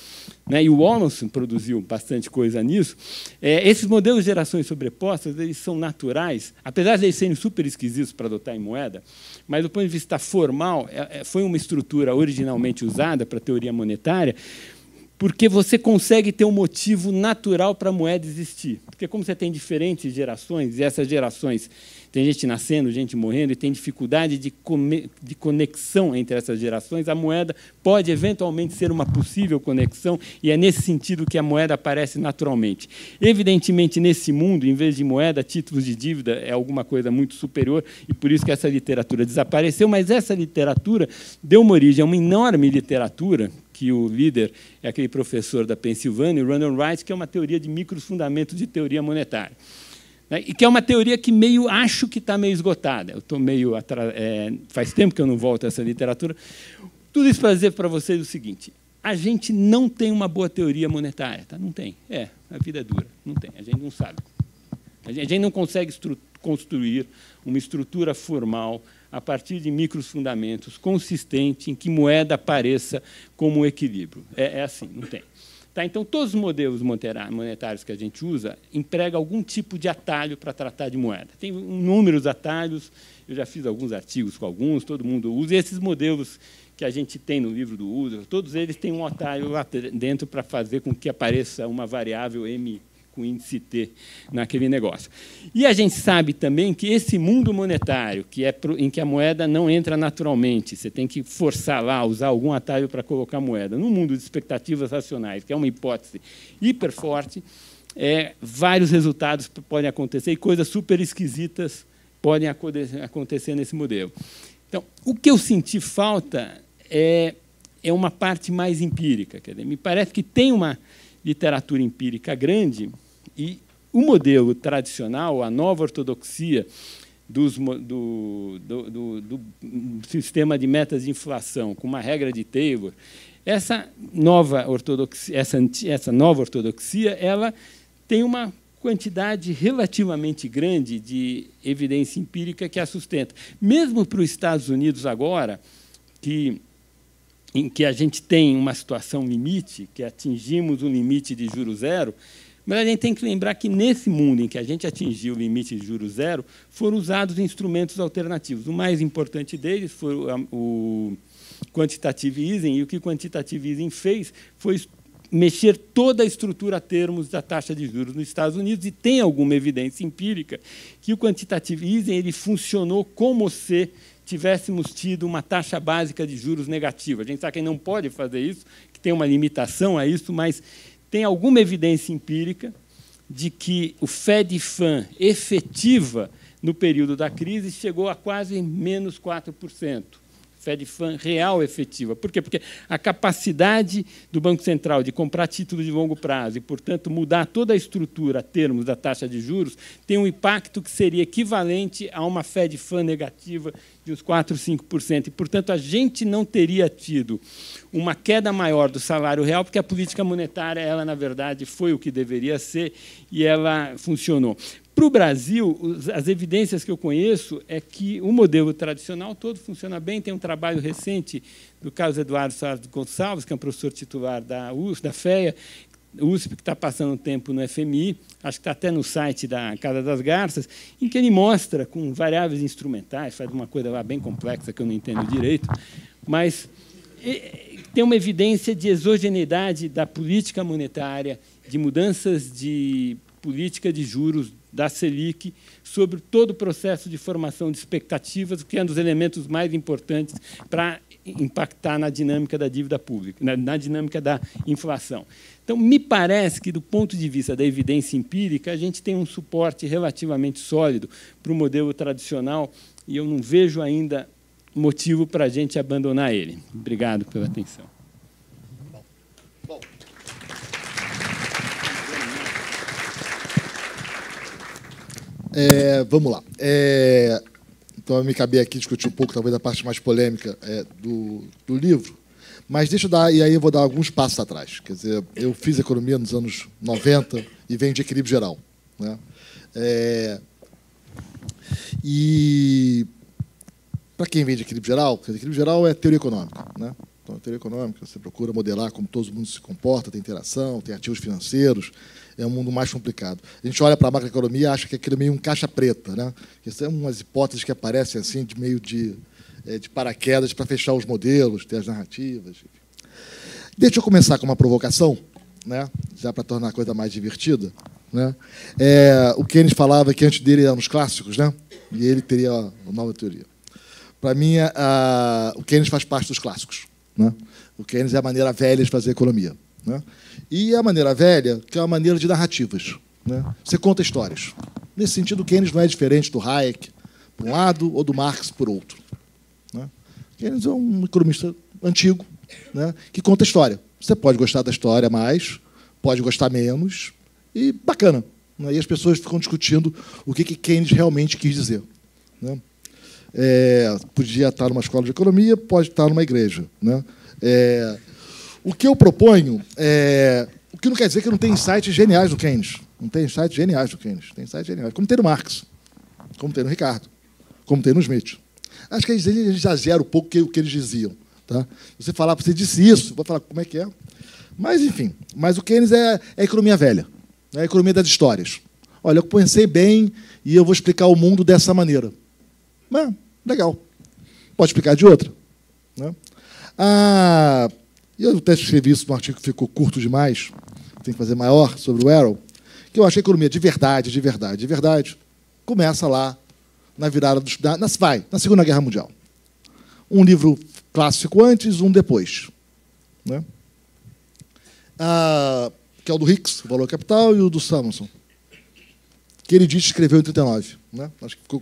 e o Wallenstein produziu bastante coisa nisso, esses modelos de gerações sobrepostas eles são naturais, apesar de eles serem super esquisitos para adotar em moeda, mas, do ponto de vista formal, foi uma estrutura originalmente usada para a teoria monetária, porque você consegue ter um motivo natural para a moeda existir. Porque, como você tem diferentes gerações, e essas gerações, tem gente nascendo, gente morrendo, e tem dificuldade de conexão entre essas gerações, a moeda pode, eventualmente, ser uma possível conexão, e é nesse sentido que a moeda aparece naturalmente. Evidentemente, nesse mundo, em vez de moeda, títulos de dívida é alguma coisa muito superior, e por isso que essa literatura desapareceu, mas essa literatura deu uma origem a uma enorme literatura, que o líder é aquele professor da Pensilvânia, o Randall Wright, que é uma teoria de microfundamentos de teoria monetária. E que é uma teoria que acho que está meio esgotada. Eu estou meio faz tempo que eu não volto a essa literatura. Tudo isso para dizer para vocês o seguinte: a gente não tem uma boa teoria monetária, tá? Não tem. A vida é dura, não tem. A gente não sabe. A gente não consegue construir uma estrutura formal a partir de microfundamentos consistente em que moeda apareça como um equilíbrio. Assim, não tem. Então, todos os modelos monetários que a gente usa empregam algum tipo de atalho para tratar de moeda. Tem inúmeros atalhos, eu já fiz alguns artigos com alguns, todo mundo usa, e esses modelos que a gente tem no livro do Woodruff, todos eles têm um atalho lá dentro para fazer com que apareça uma variável M com índice T naquele negócio. E a gente sabe também que esse mundo monetário, em que a moeda não entra naturalmente, você tem que forçar lá, usar algum atalho para colocar moeda, no mundo de expectativas racionais, que é uma hipótese hiper forte, vários resultados podem acontecer e coisas super esquisitas podem acontecer nesse modelo. Então, o que eu senti falta é uma parte mais empírica. Quer dizer, me parece que tem uma literatura empírica grande e o modelo tradicional, a nova ortodoxia do sistema de metas de inflação, com uma regra de Taylor, essa nova ortodoxia ela tem uma quantidade relativamente grande de evidência empírica que a sustenta. Mesmo para os Estados Unidos agora, em que a gente tem uma situação limite, que atingimos um limite de juros zero, Mas a gente tem que lembrar que, nesse mundo em que a gente atingiu o limite de juros zero, foram usados instrumentos alternativos. O mais importante deles foi o quantitative easing, e o que o quantitative easing fez foi mexer toda a estrutura a termos da taxa de juros nos Estados Unidos, e tem alguma evidência empírica que o quantitative easing ele funcionou como se tivéssemos tido uma taxa básica de juros negativa. A gente sabe que não pode fazer isso, que tem uma limitação a isso, mas tem alguma evidência empírica de que o Fed Fund efetiva no período da crise chegou a quase menos 4%. Fed Fund real efetiva. Por quê? Porque a capacidade do Banco Central de comprar títulos de longo prazo e, portanto, mudar toda a estrutura a termos da taxa de juros tem um impacto que seria equivalente a uma Fed Fund negativa de uns 4%, 5%. E, portanto, a gente não teria tido uma queda maior do salário real, porque a política monetária, ela, na verdade, foi o que deveria ser e ela funcionou. Para o Brasil, as evidências que eu conheço é que o modelo tradicional todo funciona bem. Tem um trabalho recente do Carlos Eduardo Soares Gonçalves, que é um professor titular da FEA, USP, que está passando um tempo no FMI, acho que está até no site da Casa das Garças, em que ele mostra, com variáveis instrumentais, faz uma coisa lá bem complexa que eu não entendo direito, mas tem uma evidência de exogeneidade da política monetária, de mudanças de política de juros da Selic sobre todo o processo de formação de expectativas, que é um dos elementos mais importantes para impactar na dinâmica da dívida pública, na dinâmica da inflação. Então, me parece que, do ponto de vista da evidência empírica, a gente tem um suporte relativamente sólido para o modelo tradicional e eu não vejo ainda motivo para a gente abandonar ele. Obrigado pela atenção. Vamos lá. Então, eu me cabia aqui discutir um pouco, talvez, a parte mais polêmica do livro, mas deixa eu dar, e aí eu vou dar alguns passos atrás. Quer dizer, eu fiz economia nos anos 90 e venho de equilíbrio geral, né? E, para quem vem de equilíbrio geral, equilíbrio geral é teoria econômica, né? Então, a teoria econômica, você procura modelar como todo mundo se comporta, tem interação, tem ativos financeiros, é um mundo mais complicado. A gente olha para a macroeconomia e acha que aquilo é meio um caixa preta, né? Essas são umas hipóteses que aparecem assim, de meio de paraquedas para fechar os modelos, ter as narrativas. Enfim. Deixa eu começar com uma provocação, né? Já para tornar a coisa mais divertida, né? O Keynes falava que antes dele eram os clássicos, né? E ele teria uma nova teoria. Para mim, o Keynes faz parte dos clássicos, né? O Keynes é a maneira velha de fazer economia, né? E a maneira velha, que é uma maneira de narrativas, né? Você conta histórias. Nesse sentido, o Keynes não é diferente do Hayek, por um lado, ou do Marx, por outro, né? Keynes é um economista antigo, né, que conta história. Você pode gostar da história mais, pode gostar menos, e bacana, né? E as pessoas ficam discutindo o que Keynes realmente quis dizer, né? Podia estar numa escola de economia, pode estar numa igreja, né? O que eu proponho o que não quer dizer que não tem insights geniais do Keynes. Não tem insights geniais do Keynes. Tem insights geniais. Como tem no Marx, como tem no Ricardo, como tem no Smith. Acho que a gente exagera um pouco o que eles diziam. Tá? Você falar, você disse isso, vou falar como é que é. Mas, enfim. Mas o Keynes é a economia velha. É a economia das histórias. Olha, eu pensei bem e eu vou explicar o mundo dessa maneira. Legal. Pode explicar de outra, né? Eu até escrevi isso num artigo que ficou curto demais, tem que fazer maior, sobre o Arrow, que eu acho que a economia de verdade, começa lá na virada na Segunda Guerra Mundial. Um livro clássico antes, um depois, né? Que é o do Hicks, o Valor Capital, e o do Samuelson, que ele disse que escreveu em 39. Né? Acho que ficou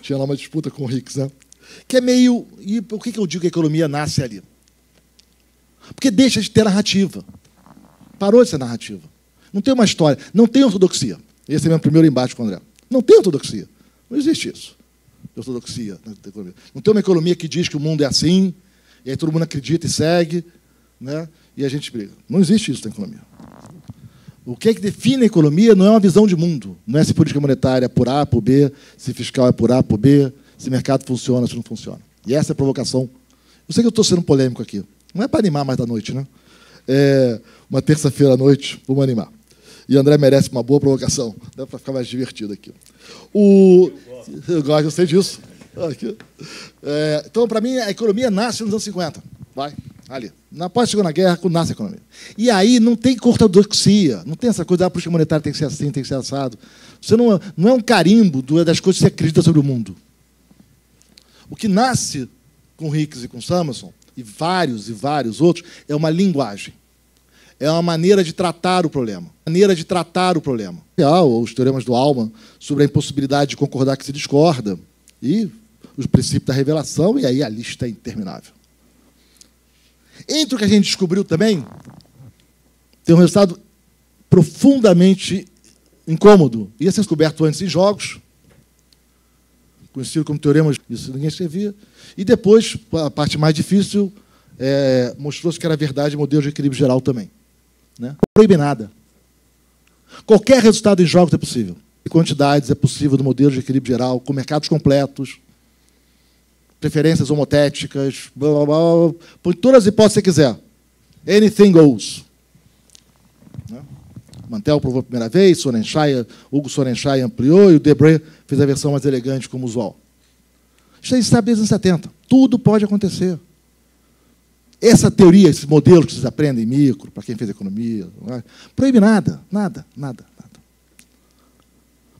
tinha lá uma disputa com o Hicks, né? Que é meio... E por que eu digo que a economia nasce ali? Porque deixa de ter narrativa. Parou de ser narrativa. Não tem uma história. Não tem ortodoxia. Esse é o meu primeiro embate com o André. Não tem ortodoxia. Não existe isso. Ortodoxia na economia. Não tem uma economia que diz que o mundo é assim, e aí todo mundo acredita e segue, né? E a gente briga. Não existe isso na economia. O que define a economia não é uma visão de mundo. Não é se política monetária é por A, por B, se fiscal é por A, por B, se mercado funciona, se não funciona. E essa é a provocação. Eu sei que eu estou sendo polêmico aqui. Não é para animar mais da noite, né? Uma terça-feira à noite, vamos animar. E o André merece uma boa provocação, né, para ficar mais divertido aqui. Eu gosto, eu sei disso. Aqui. Então, para mim, a economia nasce nos anos 50. Vai, ali. Na pós-segunda guerra, quando nasce a economia. E aí não tem ortodoxia, não tem essa coisa, a política monetária tem que ser assim, tem que ser assado. Você não é um carimbo das coisas que você acredita sobre o mundo. O que nasce com Hicks e com Samuelson, e vários outros, é uma linguagem. É uma maneira de tratar o problema. Os teoremas do Allman sobre a impossibilidade de concordar que se discorda, e os princípios da revelação, e aí a lista é interminável. Entre o que a gente descobriu também, tem um resultado profundamente incômodo. Ia ser descoberto antes em jogos, conhecido como teoremas, isso ninguém escrevia, e depois, a parte mais difícil, mostrou-se que era verdade o modelo de equilíbrio geral também. Né? Não proíbe nada. Qualquer resultado em jogos é possível. Em quantidades é possível no modelo de equilíbrio geral, com mercados completos, preferências homotéticas, blá, blá, blá, por todas as hipóteses que você quiser. Anything goes. Né? Mantel provou a primeira vez, Hugo Sonnenschein ampliou, e o Debré fez a versão mais elegante, como usual. Isso aí está desde os anos 70. Tudo pode acontecer. Essa teoria, esses modelos que vocês aprendem em micro, para quem fez economia, proíbe nada.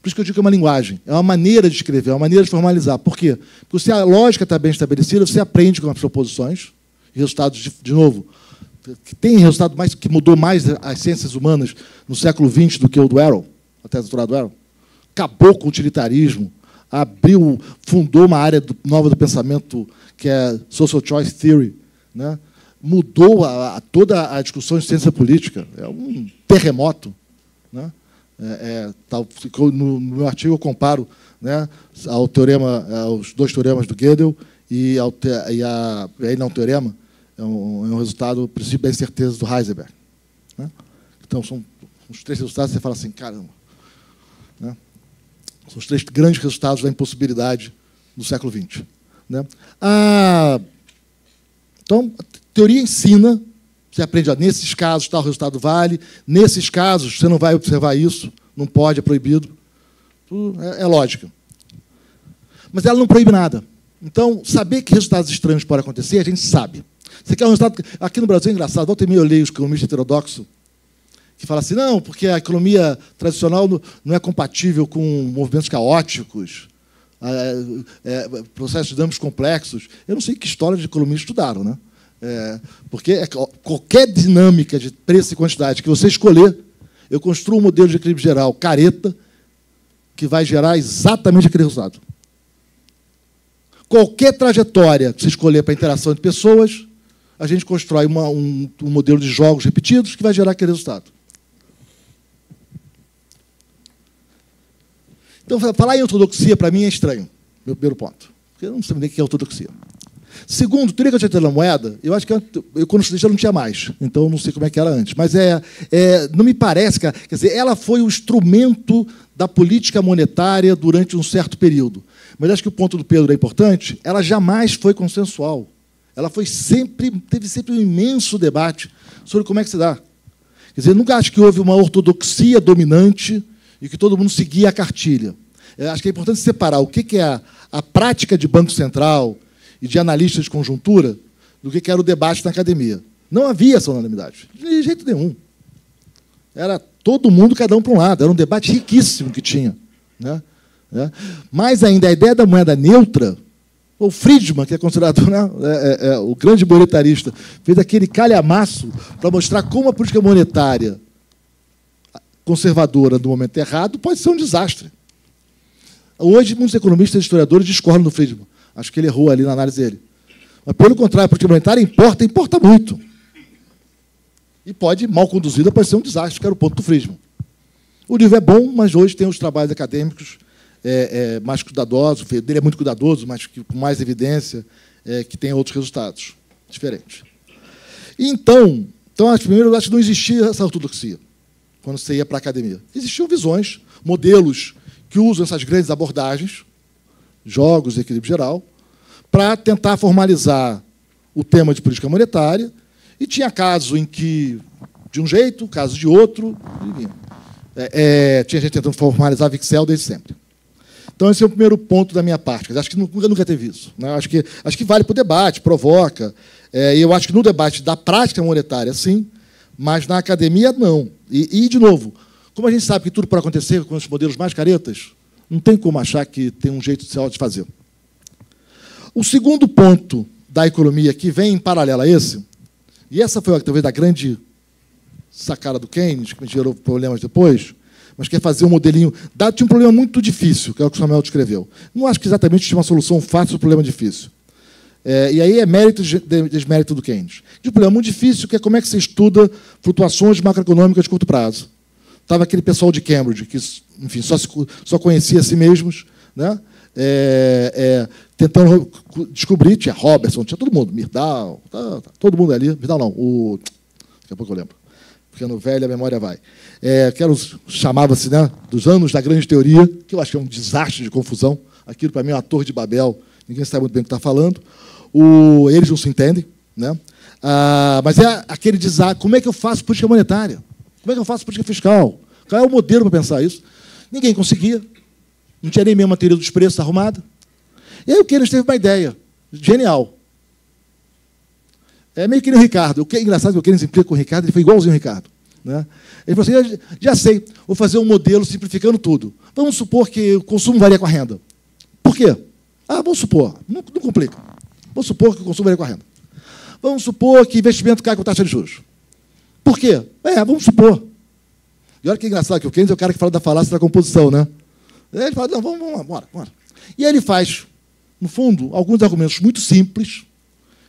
Por isso que eu digo que é uma linguagem, é uma maneira de escrever, é uma maneira de formalizar. Por quê? Porque se a lógica está bem estabelecida, você aprende com as proposições, resultados, de novo, que tem resultado mais, que mudou mais as ciências humanas no século XX do que o do Arrow, a tese doutorada do Arrow. Acabou com o utilitarismo, fundou uma área nova do pensamento, que é Social Choice Theory, né? Mudou toda a discussão de ciência política. É um terremoto. Né? No meu artigo eu comparo, né, aos dois teoremas do Gödel e aí não teorema, é um resultado, o princípio da incerteza do Heisenberg. Né? Então, são os três resultados, você fala assim, caramba. Né? São os três grandes resultados da impossibilidade do século XX. Né? Então, a teoria ensina, você aprende, nesses casos tal resultado vale, nesses casos você não vai observar isso, não pode, é proibido. É lógica. Mas ela não proíbe nada. Então, saber que resultados estranhos podem acontecer, a gente sabe. Você quer um resultado... Aqui no Brasil é engraçado, volta e meia eu leio os economistas heterodoxos que falam assim, não, porque a economia tradicional não é compatível com movimentos caóticos, processos dinâmicos complexos. Eu não sei que história de economia estudaram, né? Porque qualquer dinâmica de preço e quantidade que você escolher, eu construo um modelo de equilíbrio geral careta que vai gerar exatamente aquele resultado. Qualquer trajetória que você escolher para a interação entre pessoas, a gente constrói um modelo de jogos repetidos que vai gerar aquele resultado. Então, falar em ortodoxia, para mim, é estranho. Meu primeiro ponto. Porque eu não sei nem o que é ortodoxia. Segundo, teoria quantitativa da moeda, eu acho que eu quando estudei já não tinha mais. Então, eu não sei como é que era antes. Mas não me parece, quer dizer, ela foi o instrumento da política monetária durante um certo período. Mas acho que o ponto do Pedro é importante, ela jamais foi consensual. Ela teve sempre um imenso debate sobre como é que se dá. Quer dizer, nunca acho que houve uma ortodoxia dominante e que todo mundo seguia a cartilha. Acho que é importante separar o que é a prática de Banco Central e de analistas de conjuntura do que era o debate na academia. Não havia essa unanimidade, de jeito nenhum. Era todo mundo, cada um para um lado. Era um debate riquíssimo que tinha. Né? Mais ainda, a ideia da moeda neutra, o Friedman, que é considerado, né, o grande monetarista, fez aquele calhamaço para mostrar como a política monetária conservadora do momento errado pode ser um desastre. Hoje, muitos economistas e historiadores discordam do Friedman. Acho que ele errou ali na análise dele. Mas, pelo contrário, a política monetária importa muito. E pode, mal conduzida, pode ser um desastre, que era o ponto do Friedman. O livro é bom, mas hoje tem os trabalhos acadêmicos mais cuidadosos, o dele é muito cuidadoso, mas com mais evidência, que tem outros resultados diferentes. Então primeiro, eu acho que não existia essa ortodoxia quando você ia para a academia. Existiam visões, modelos que usam essas grandes abordagens, jogos de equilíbrio geral, para tentar formalizar o tema de política monetária, e tinha casos em que, de um jeito, casos de outro, Tinha gente tentando formalizar Vixel desde sempre. Então, esse é o primeiro ponto da minha parte. Acho que nunca teve isso, né? Acho que vale para o debate, provoca. E eu acho que no debate da prática monetária, sim, mas na academia, não. E, de novo, como a gente sabe que tudo pode acontecer com os modelos mais caretas, não tem como achar que tem um jeito de fazer. O segundo ponto da economia que vem em paralelo a esse, e essa foi talvez a grande sacada do Keynes, que me gerou problemas depois, mas quer fazer um modelinho... Tinha um problema muito difícil, que é o que o Samuel descreveu. Não acho que exatamente tinha uma solução fácil para o problema difícil. E aí é mérito e desmérito do Keynes. De um problema muito difícil, que é como é que você estuda flutuações macroeconômicas de curto prazo. Estava aquele pessoal de Cambridge, que, enfim, só conhecia a si mesmos, né? Tentando descobrir, tinha Robertson, tinha todo mundo, Myrdal, todo mundo ali. Myrdal não, daqui a pouco eu lembro. Ficando velho, a memória vai. Chamava-se, né, dos anos da grande teoria, que eu acho que é um desastre de confusão. Aquilo, para mim, é uma torre de Babel. Ninguém sabe muito bem o que está falando. Eles não se entendem, né? Mas é aquele desastre. Como é que eu faço política monetária? Como é que eu faço política fiscal? Qual é o modelo para pensar isso? Ninguém conseguia. Não tinha nem mesmo a teoria dos preços arrumada. E aí o Keynes teve uma ideia genial. É meio que nem o Ricardo. O que é engraçado que o Keynes implica com o Ricardo, ele foi igualzinho ao Ricardo, né? Ele falou assim, já sei, vou fazer um modelo simplificando tudo. Vamos supor que o consumo varia com a renda. Por quê? Vamos supor, não complica. Vamos supor que o consumo varia com a renda. Vamos supor que investimento cai com taxa de juros. Por quê? Vamos supor. E olha que engraçado, que o Keynes é o cara que fala da falácia da composição, né? Ele fala, não, vamos lá, bora. E aí ele faz, no fundo, alguns argumentos muito simples,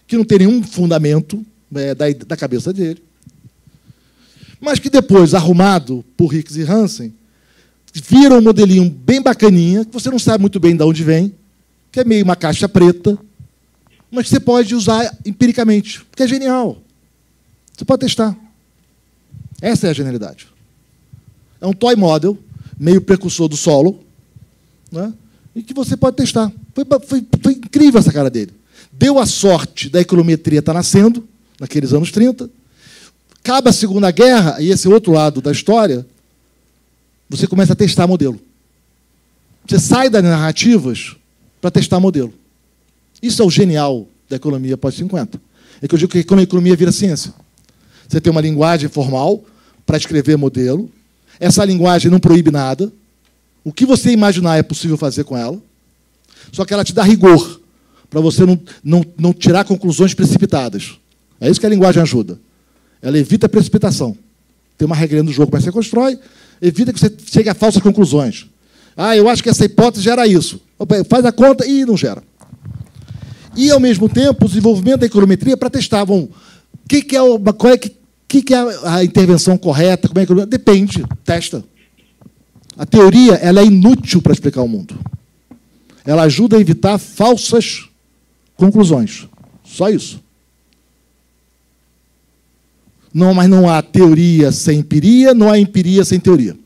que não tem nenhum fundamento da cabeça dele, mas que depois, arrumado por Hicks e Hansen, vira um modelinho bem bacaninha, que você não sabe muito bem de onde vem, que é meio uma caixa preta, mas que você pode usar empiricamente, porque é genial. Você pode testar. Essa é a genialidade. É um toy model, meio precursor do solo, né? E que você pode testar. Foi incrível essa cara dele. Deu a sorte da econometria estar nascendo, naqueles anos 30. Acaba a Segunda Guerra, e esse outro lado da história, você começa a testar modelo. Você sai das narrativas para testar modelo. Isso é o genial da economia pós-50. É que eu digo que quando a economia vira ciência. Você tem uma linguagem formal para escrever modelo. Essa linguagem não proíbe nada. O que você imaginar é possível fazer com ela. Só que ela te dá rigor, para você não tirar conclusões precipitadas. É isso que a linguagem ajuda. Ela evita a precipitação. Tem uma regra do jogo, mas você constrói, evita que você chegue a falsas conclusões. Eu acho que essa hipótese gera isso. Faz a conta e não gera. E, ao mesmo tempo, o desenvolvimento da econometria para testar. O que é a intervenção correta? Como é que... Depende, testa. A teoria ela é inútil para explicar o mundo. Ela ajuda a evitar falsas conclusões. Só isso. Mas não há teoria sem empiria, não há empiria sem teoria.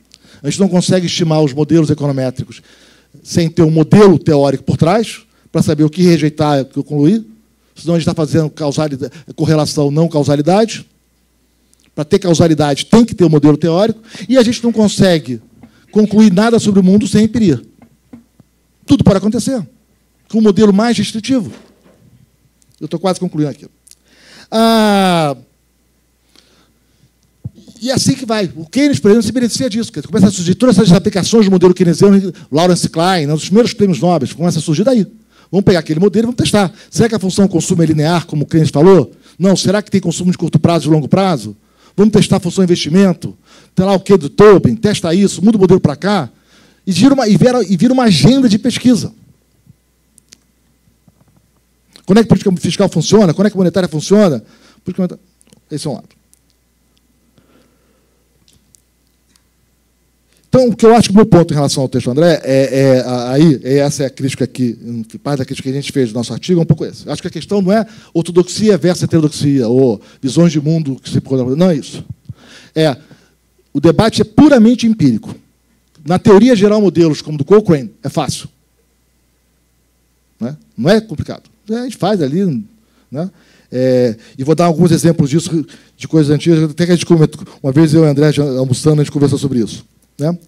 A gente não consegue estimar os modelos econométricos sem ter um modelo teórico por trás, para saber o que rejeitar e o que concluir. Senão a gente está fazendo correlação, não causalidade. Para ter causalidade, tem que ter um modelo teórico. E a gente não consegue concluir nada sobre o mundo sem empiria. Tudo pode acontecer. Com um modelo mais restritivo. Eu estou quase concluindo aqui. E assim que vai. O Keynes, por exemplo, se beneficia disso. Começa a surgir todas essas aplicações do modelo keynesiano, Lawrence Klein, um dos primeiros prêmios Nobel, começa a surgir daí. Vamos pegar aquele modelo e vamos testar. Será que a função consumo é linear, como o Keynes falou? Não. Será que tem consumo de curto prazo e de longo prazo? Vamos testar a função investimento. Tem lá o que do Tobin, testa isso, muda o modelo para cá. E vira uma agenda de pesquisa. Quando é que a política fiscal funciona? Quando é que a monetária funciona? Esse é um lado. Então, o que eu acho que o meu ponto em relação ao texto do André essa é a crítica aqui, parte da crítica que a gente fez do nosso artigo, é um pouco esse. Acho que a questão não é ortodoxia versus heterodoxia, ou visões de mundo que se... Não é isso. O debate é puramente empírico. Na teoria geral, modelos como do Cochrane, é fácil. Não é complicado. A gente faz ali. Né? E vou dar alguns exemplos disso, de coisas antigas. Até que a gente comentou, uma vez eu e o André almoçando, a gente conversou sobre isso. Né?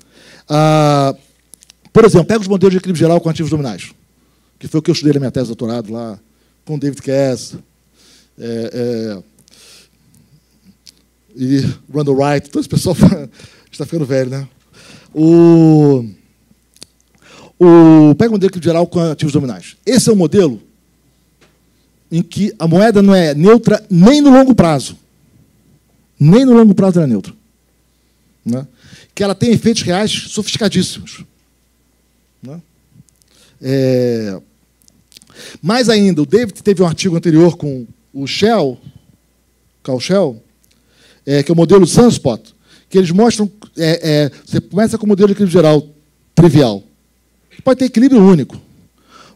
Por exemplo, pega os modelos de equilíbrio geral com ativos nominais, que foi o que eu estudei na minha tese de doutorado lá, com David Cass, e Randall Wright. Todo esse pessoal está ficando velho, né? Pega o modelo de equilíbrio geral com ativos nominais. Esse é um modelo em que a moeda não é neutra nem no longo prazo. Nem no longo prazo ela é neutra. Né? Que ela tem efeitos reais sofisticadíssimos. Né? Mais ainda, o David teve um artigo anterior com o Carl Schell, que é o modelo Sunspot, que eles mostram... você começa com o modelo de equilíbrio geral trivial. Pode ter equilíbrio único.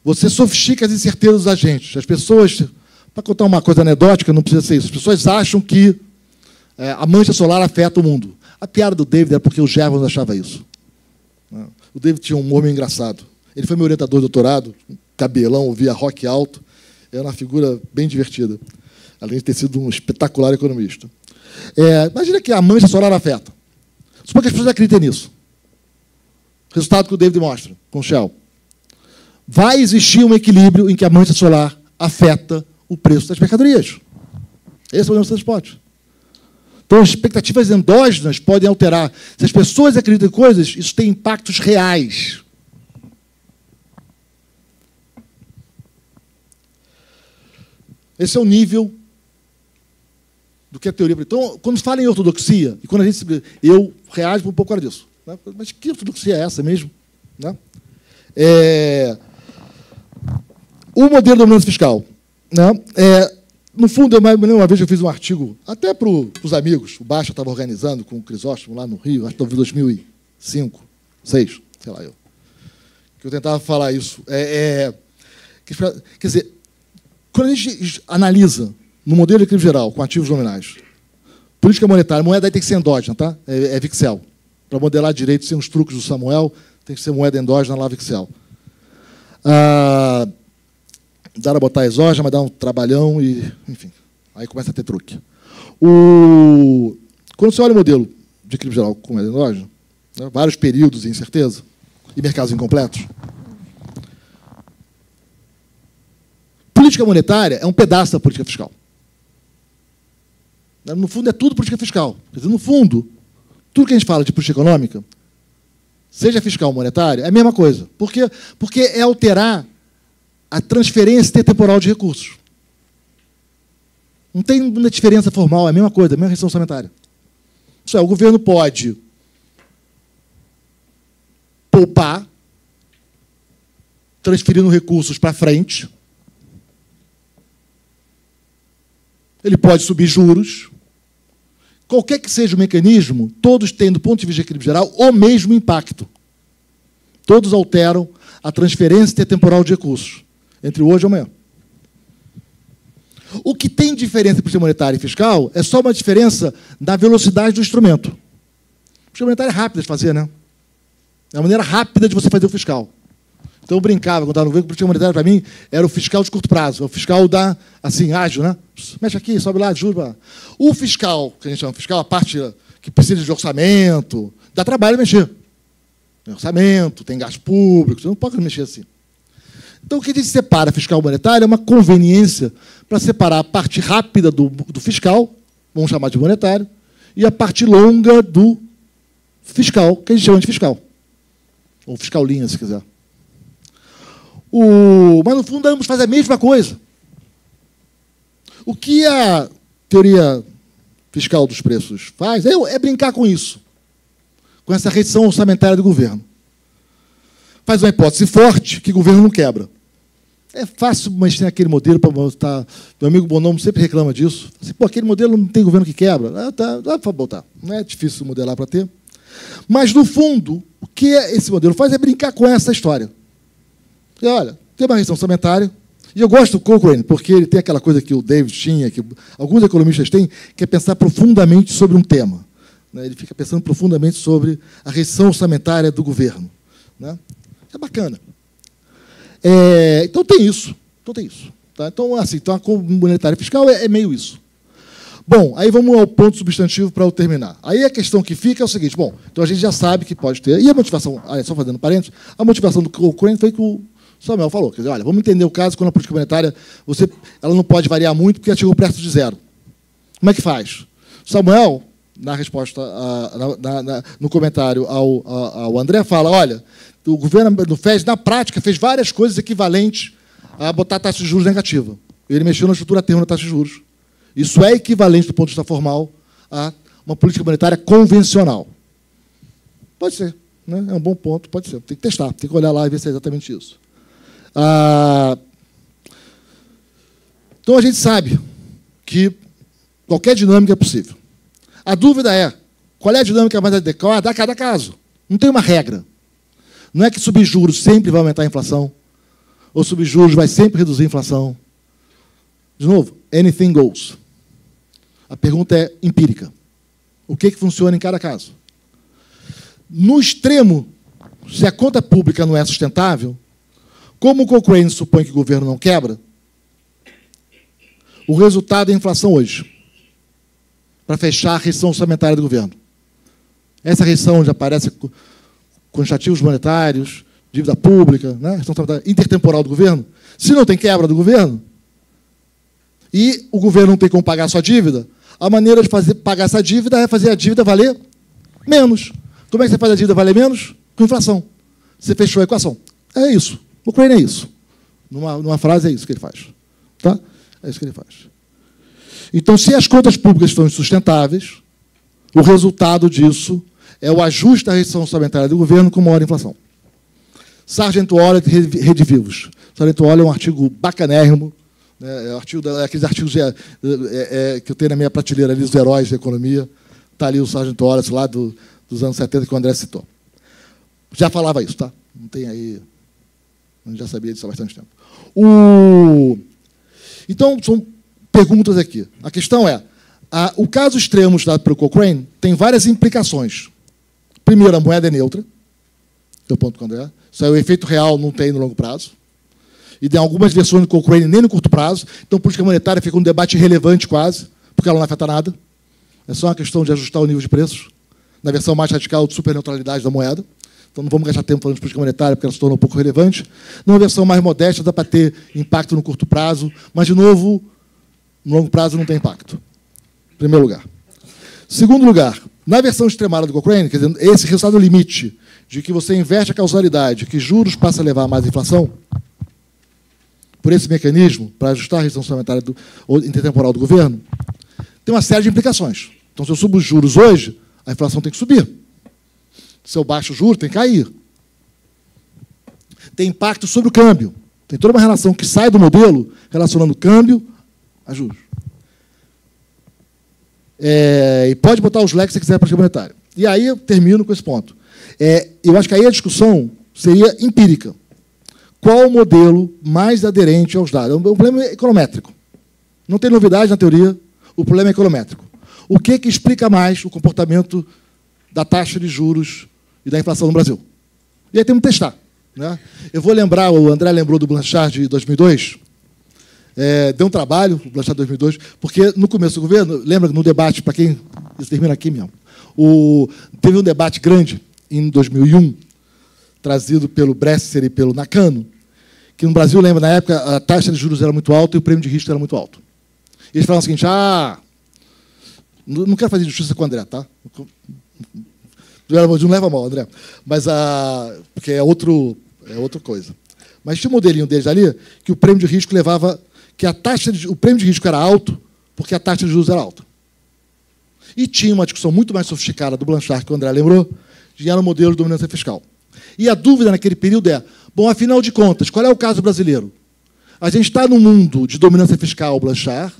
Você sofistica as incertezas dos agentes. As pessoas... Para contar uma coisa anedótica, não precisa ser isso. As pessoas acham que a mancha solar afeta o mundo. A piada do David é porque o Jevons achava isso. O David tinha um humor meio engraçado. Ele foi meu orientador de doutorado, cabelão, ouvia rock alto. Era uma figura bem divertida, além de ter sido um espetacular economista. Imagina que a mancha solar afeta. Suponha que as pessoas acreditem nisso. Resultado que o David mostra com o Shell. Vai existir um equilíbrio em que a mancha solar afeta o preço das mercadorias. Esse é o modelo Sunspot. Então, as expectativas endógenas podem alterar. Se as pessoas acreditam em coisas, isso tem impactos reais. Esse é o nível do que a teoria... Então, quando se fala em ortodoxia, e quando a gente... Eu reajo um pouco por causa disso. Né? Mas que ortodoxia é essa mesmo? Né? O modelo de dominância fiscal. Né? No fundo, uma vez eu fiz um artigo, até para os amigos, o Baixa estava organizando com o Crisóstomo lá no Rio, acho que em 2005, 2006, sei lá eu, que eu tentava falar isso. Quer dizer, quando a gente analisa no modelo de equilíbrio geral, com ativos nominais, política monetária, moeda aí tem que ser endógena, tá? É VIXEL. Para modelar direito, sem os truques do Samuel, tem que ser moeda endógena lá, VIXEL. Dá para botar exógena, mas dá um trabalhão e, enfim, aí começa a ter truque. Quando você olha o modelo de equilíbrio geral com moeda endógena, né, vários períodos de incerteza e mercados incompletos, política monetária é um pedaço da política fiscal. No fundo, é tudo política fiscal. Quer dizer, no fundo, tudo que a gente fala de política econômica, seja fiscal ou monetária, é a mesma coisa. Por quê? Porque é alterar a transferência intertemporal de recursos. Não tem uma diferença formal, é a mesma coisa, a mesma restrição orçamentária. Isso é, o governo pode poupar, transferindo recursos para frente. Ele pode subir juros. Qualquer que seja o mecanismo, todos têm, do ponto de vista de equilíbrio geral, o mesmo impacto. Todos alteram a transferência intertemporal de recursos, entre hoje e amanhã. O que tem diferença entre política monetária e fiscal é só uma diferença na velocidade do instrumento. A política monetária é rápida de fazer, né? É uma maneira rápida de você fazer o fiscal. Então, eu brincava, quando estava no governo, que a política monetária, para mim, era o fiscal de curto prazo, o fiscal assim, ágil, né? Mexe aqui, sobe lá, juro. O fiscal, que a gente chama de fiscal, a parte que precisa de orçamento, dá trabalho mexer. Tem orçamento, tem gasto público, você não pode mexer assim. Então, o que a gente separa fiscal e monetário é uma conveniência para separar a parte rápida do fiscal, vamos chamar de monetário, e a parte longa do fiscal, que a gente chama de fiscal. Ou fiscal linha, se quiser. Mas, no fundo, ambos fazem a mesma coisa. O que a teoria fiscal dos preços faz é brincar com isso, com essa restrição orçamentária do governo. Faz uma hipótese forte que o governo não quebra. É fácil, mas tem aquele modelo para botar. Meu amigo Bonomo sempre reclama disso. Assim, pô, aquele modelo não tem governo que quebra. Dá para botar. Não é difícil modelar para ter. Mas, no fundo, o que esse modelo faz é brincar com essa história. E, olha, tem uma restrição orçamentária. E eu gosto do Cochrane, porque ele tem aquela coisa que o David tinha, que alguns economistas têm, que é pensar profundamente sobre um tema. Ele fica pensando profundamente sobre a restrição orçamentária do governo. É bacana. Então, tem isso. Tá? Então, assim, a monetária fiscal é meio isso. Bom, aí vamos ao ponto substantivo para eu terminar. Aí a questão que fica é o seguinte, bom, então a gente já sabe que pode ter, e a motivação, só fazendo parênteses, a motivação do Cochrane foi que o Samuel falou, quer dizer, olha, vamos entender o caso quando a política monetária, ela não pode variar muito porque ela chegou perto de zero. Como é que faz? Samuel, na resposta, no comentário ao André, fala, olha, o governo do FED, na prática, fez várias coisas equivalentes a botar a taxa de juros negativa. Ele mexeu na estrutura termo da taxa de juros. Isso é equivalente, do ponto de vista formal, a uma política monetária convencional. Pode ser. Né? É um bom ponto, pode ser. Tem que testar, tem que olhar lá e ver se é exatamente isso. Então, a gente sabe que qualquer dinâmica é possível. A dúvida é, qual é a dinâmica mais adequada a cada caso? Não tem uma regra. Não é que subir juros sempre vai aumentar a inflação, ou subir juros vai sempre reduzir a inflação. De novo, anything goes. A pergunta é empírica. O que funciona em cada caso? No extremo, se a conta pública não é sustentável, como o Cochrane supõe que o governo não quebra, o resultado é a inflação hoje, para fechar a restrição orçamentária do governo. Essa restrição onde aparece quantitativos monetários, dívida pública, né, restrição intertemporal do governo. Se não tem quebra do governo, e o governo não tem como pagar a sua dívida, a maneira de pagar essa dívida é fazer a dívida valer menos. Como é que você faz a dívida valer menos? Com inflação. Você fechou a equação. É isso. O Cochrane é isso. Numa frase, é isso que ele faz. Tá? É isso que ele faz. Então, se as contas públicas estão insustentáveis, o resultado disso é o ajuste da restrição orçamentária do governo com maior inflação. Sargento Wallet, Rede Vivos. Sargento Wallet é um artigo bacanérrimo, aqueles artigos que eu tenho na minha prateleira ali, os heróis da economia. Está ali o Sargento Wallet, lá dos anos 70, que o André citou. Já falava isso, tá? Não tem aí... A gente já sabia disso há bastante tempo. Então, são perguntas aqui. A questão é, o caso extremo dado pelo Cochrane tem várias implicações. Primeiro, a moeda é neutra, que é o ponto do André. Isso é o efeito real, não tem no longo prazo. E tem algumas versões do Cochrane nem no curto prazo. Então, a política monetária fica um debate irrelevante quase, porque ela não afeta nada. É só uma questão de ajustar o nível de preços, na versão mais radical de superneutralidade da moeda. Então, não vamos gastar tempo falando de política monetária, porque ela se torna um pouco relevante. Numa versão mais modesta, dá para ter impacto no curto prazo, mas, de novo, no longo prazo não tem impacto. Em primeiro lugar. Segundo lugar, na versão extremada do Cochrane, quer dizer, esse resultado limite de que você inverte a causalidade, que juros passa a levar a mais inflação, por esse mecanismo, para ajustar a restrição orçamentária intertemporal do governo, tem uma série de implicações. Então, se eu subo os juros hoje, a inflação tem que subir. Se eu baixo o juro, tem que cair. Tem impacto sobre o câmbio. Tem toda uma relação que sai do modelo relacionando câmbio a juros. E pode botar os leques se você quiser para a política monetária. E aí eu termino com esse ponto. Eu acho que aí a discussão seria empírica. Qual o modelo mais aderente aos dados? É um problema econométrico. Não tem novidade na teoria, o problema é econométrico. O que explica mais o comportamento da taxa de juros e da inflação no Brasil? E aí temos que testar. Né? Eu vou lembrar, o André lembrou do Blanchard de 2002, deu um trabalho, o Blanchard de 2002, porque no começo do governo, lembra no debate, para quem... Isso termina aqui mesmo. Teve um debate grande em 2001, trazido pelo Bresser e pelo Nakano, que no Brasil, lembra, na época, a taxa de juros era muito alta e o prêmio de risco era muito alto. E eles falaram o seguinte, não quero fazer justiça com o André, tá? Não leva mal, André, mas porque é outra coisa. Mas tinha um modelinho deles ali que o prêmio de risco levava... que o prêmio de risco era alto porque a taxa de juros era alta. E tinha uma discussão muito mais sofisticada do Blanchard, que o André lembrou, que era o modelo de dominância fiscal. E a dúvida naquele período é, bom, afinal de contas, qual é o caso brasileiro? A gente está no mundo de dominância fiscal, Blanchard,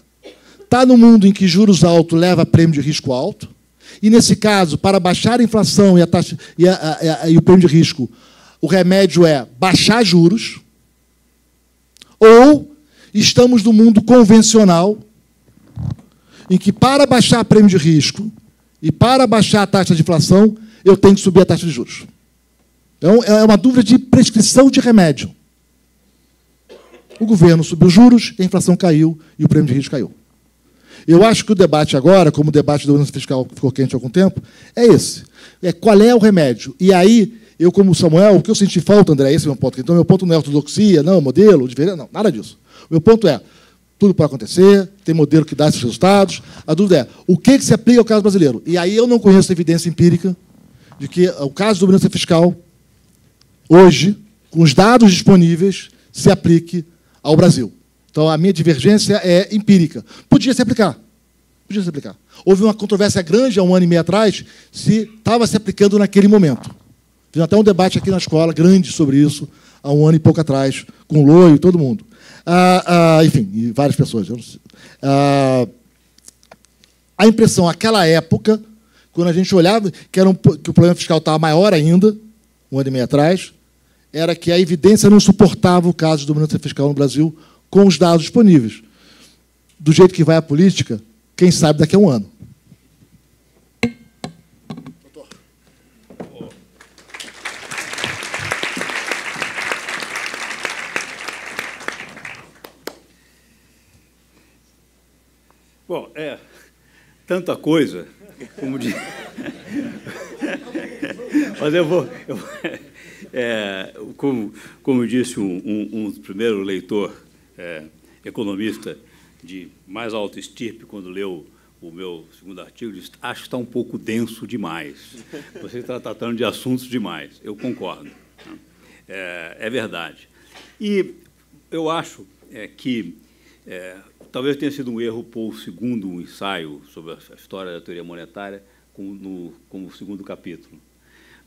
está no mundo em que juros altos leva a prêmio de risco alto, e, nesse caso, para baixar a inflação e o prêmio de risco, o remédio é baixar juros, ou estamos no mundo convencional, em que, para baixar o prêmio de risco e para baixar a taxa de inflação, eu tenho que subir a taxa de juros. Então, é uma dúvida de prescrição de remédio. O governo subiu os juros, a inflação caiu e o prêmio de risco caiu. Eu acho que o debate agora, como o debate da governança fiscal ficou quente há algum tempo, é esse. Qual é o remédio? E aí, eu, como Samuel, o que eu senti falta, André, esse é o meu ponto. Então, meu ponto não é ortodoxia, não, modelo, diferença, não, nada disso. O meu ponto é, tudo pode acontecer, tem modelo que dá esses resultados. A dúvida é, o que se aplica ao caso brasileiro? E aí eu não conheço evidência empírica de que o caso da governança fiscal, hoje, com os dados disponíveis, se aplique ao Brasil. Então, a minha divergência é empírica. Podia se aplicar. Podia se aplicar. Houve uma controvérsia grande há 1 ano e meio atrás se estava se aplicando naquele momento. Fiz até um debate aqui na escola, grande, sobre isso, há 1 ano e pouco atrás, com o Loio e todo mundo. Enfim, e várias pessoas. A impressão, naquela época, quando a gente olhava que o problema fiscal estava maior ainda, 1 ano e meio atrás, era que a evidência não suportava o caso de dominância fiscal no Brasil com os dados disponíveis. Do jeito que vai a política, quem sabe daqui a 1 ano. Bom, tanta coisa, como diz... Mas como disse um primeiro leitor economista de mais alta estirpe, quando leu o meu segundo artigo, disse, acho que está um pouco denso demais. Você está tratando de assuntos demais. Eu concordo. É verdade. E eu acho que talvez tenha sido um erro pôr o segundo ensaio sobre a história da teoria monetária como o segundo capítulo,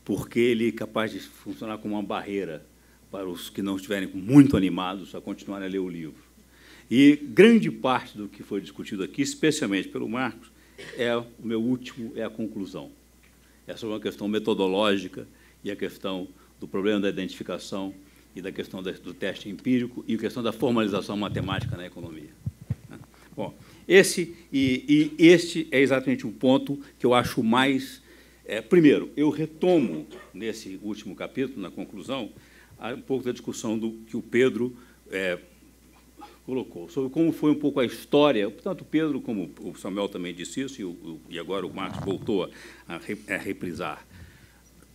porque ele é capaz de funcionar como uma barreira para os que não estiverem muito animados a continuarem a ler o livro. E grande parte do que foi discutido aqui, especialmente pelo Marcos, o meu último é a conclusão. É sobre uma questão metodológica e a questão do problema da identificação e da questão do teste empírico e a questão da formalização matemática na economia. Bom, este é exatamente um ponto que eu acho mais... primeiro, eu retomo, nesse último capítulo, na conclusão, um pouco da discussão que o Pedro colocou, sobre como foi um pouco a história, tanto o Pedro como o Samuel também disse isso, e agora o Marcos voltou a reprisar.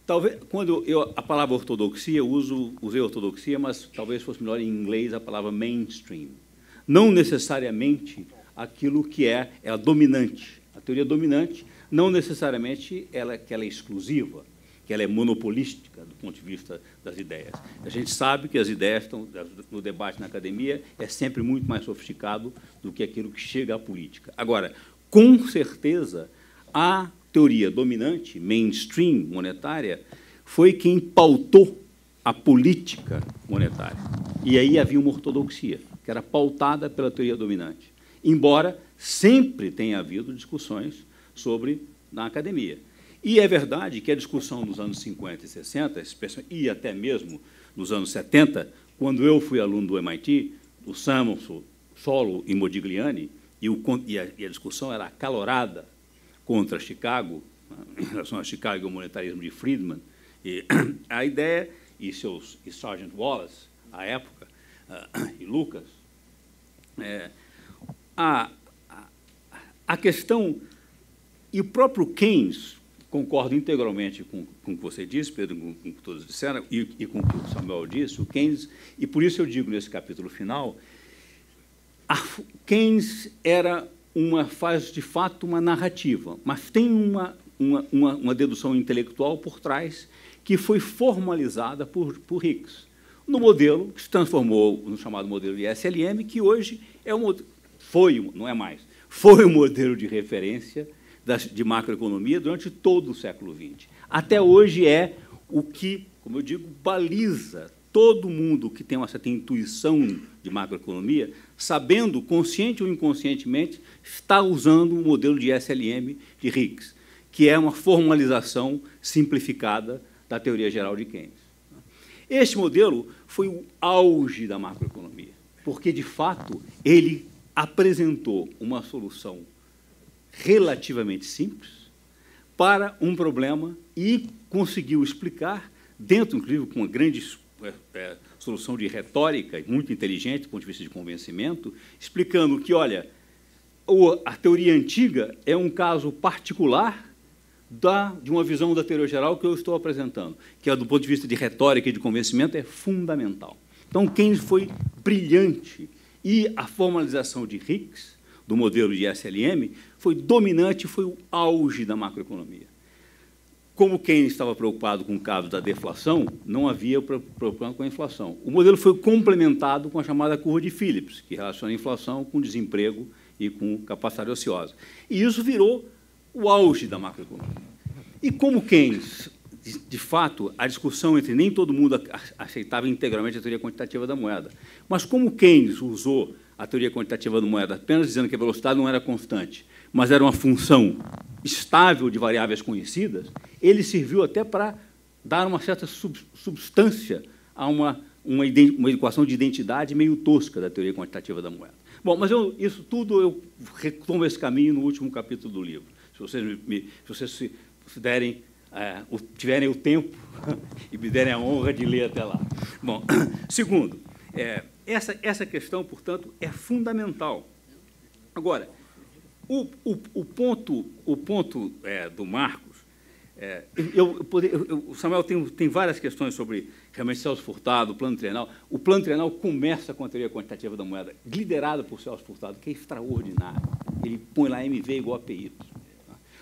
Talvez, quando a palavra ortodoxia, usei ortodoxia, mas talvez fosse melhor em inglês a palavra mainstream. Não necessariamente aquilo que é a dominante. A teoria dominante não necessariamente que ela é exclusiva, que ela é monopolística do ponto de vista das ideias. A gente sabe que as ideias estão no debate na academia é sempre muito mais sofisticado do que aquilo que chega à política. Agora, com certeza, a teoria dominante, mainstream monetária, foi quem pautou a política monetária. E aí havia uma ortodoxia, que era pautada pela teoria dominante, embora sempre tenha havido discussões na academia. E é verdade que a discussão nos anos 50 e 60, e até mesmo nos anos 70, quando eu fui aluno do MIT, o Samuelson, Solow e Modigliani, e a discussão era acalorada contra Chicago, em relação a Chicago e o monetarismo de Friedman, e a ideia, e Sargent Wallace, à época, e Lucas, a questão, e o próprio Keynes, concordo integralmente com o que você disse, Pedro, com o que todos disseram, e com o que o Samuel disse, o Keynes, e por isso eu digo nesse capítulo final, Keynes faz, de fato, uma narrativa, mas tem uma dedução intelectual por trás que foi formalizada por Hicks, no modelo que se transformou no chamado modelo de SLM, que hoje não é mais, foi o modelo de referência de macroeconomia durante todo o século XX. Até hoje é o que, como eu digo, baliza todo mundo que tem uma certa intuição de macroeconomia, sabendo, consciente ou inconscientemente, está usando o modelo de SLM de Hicks, que é uma formalização simplificada da teoria geral de Keynes. Este modelo foi o auge da macroeconomia, porque, de fato, ele apresentou uma solução relativamente simples para um problema e conseguiu explicar, dentro, inclusive, com uma grande solução de retórica, muito inteligente do ponto de vista de convencimento, explicando que, olha, a teoria antiga é um caso particular de uma visão da teoria geral que eu estou apresentando, que, do ponto de vista de retórica e de convencimento, é fundamental. Então, Keynes foi brilhante, e a formalização de Hicks, do modelo de SLM, foi dominante, foi o auge da macroeconomia. Como Keynes estava preocupado com o caso da deflação, não havia problema com a inflação. O modelo foi complementado com a chamada curva de Phillips, que relaciona a inflação com desemprego e com capacidade ociosa. E isso virou o auge da macroeconomia. E como Keynes, de fato, a discussão entre nem todo mundo aceitava integralmente a teoria quantitativa da moeda, mas como Keynes usou a teoria quantitativa da moeda apenas dizendo que a velocidade não era constante, mas era uma função estável de variáveis conhecidas, ele serviu até para dar uma certa substância a uma equação de identidade meio tosca da teoria quantitativa da moeda. Bom, mas isso tudo eu retomo esse caminho no último capítulo do livro. Se vocês tiverem o tempo e me derem a honra de ler até lá. Bom, segundo, essa questão, portanto, é fundamental. Agora, o ponto do Marcos, o Samuel tem várias questões sobre realmente Celso Furtado, o plano trienal. O plano trienal começa com a teoria quantitativa da moeda, liderada por Celso Furtado, que é extraordinário. Ele põe lá MV igual a PY.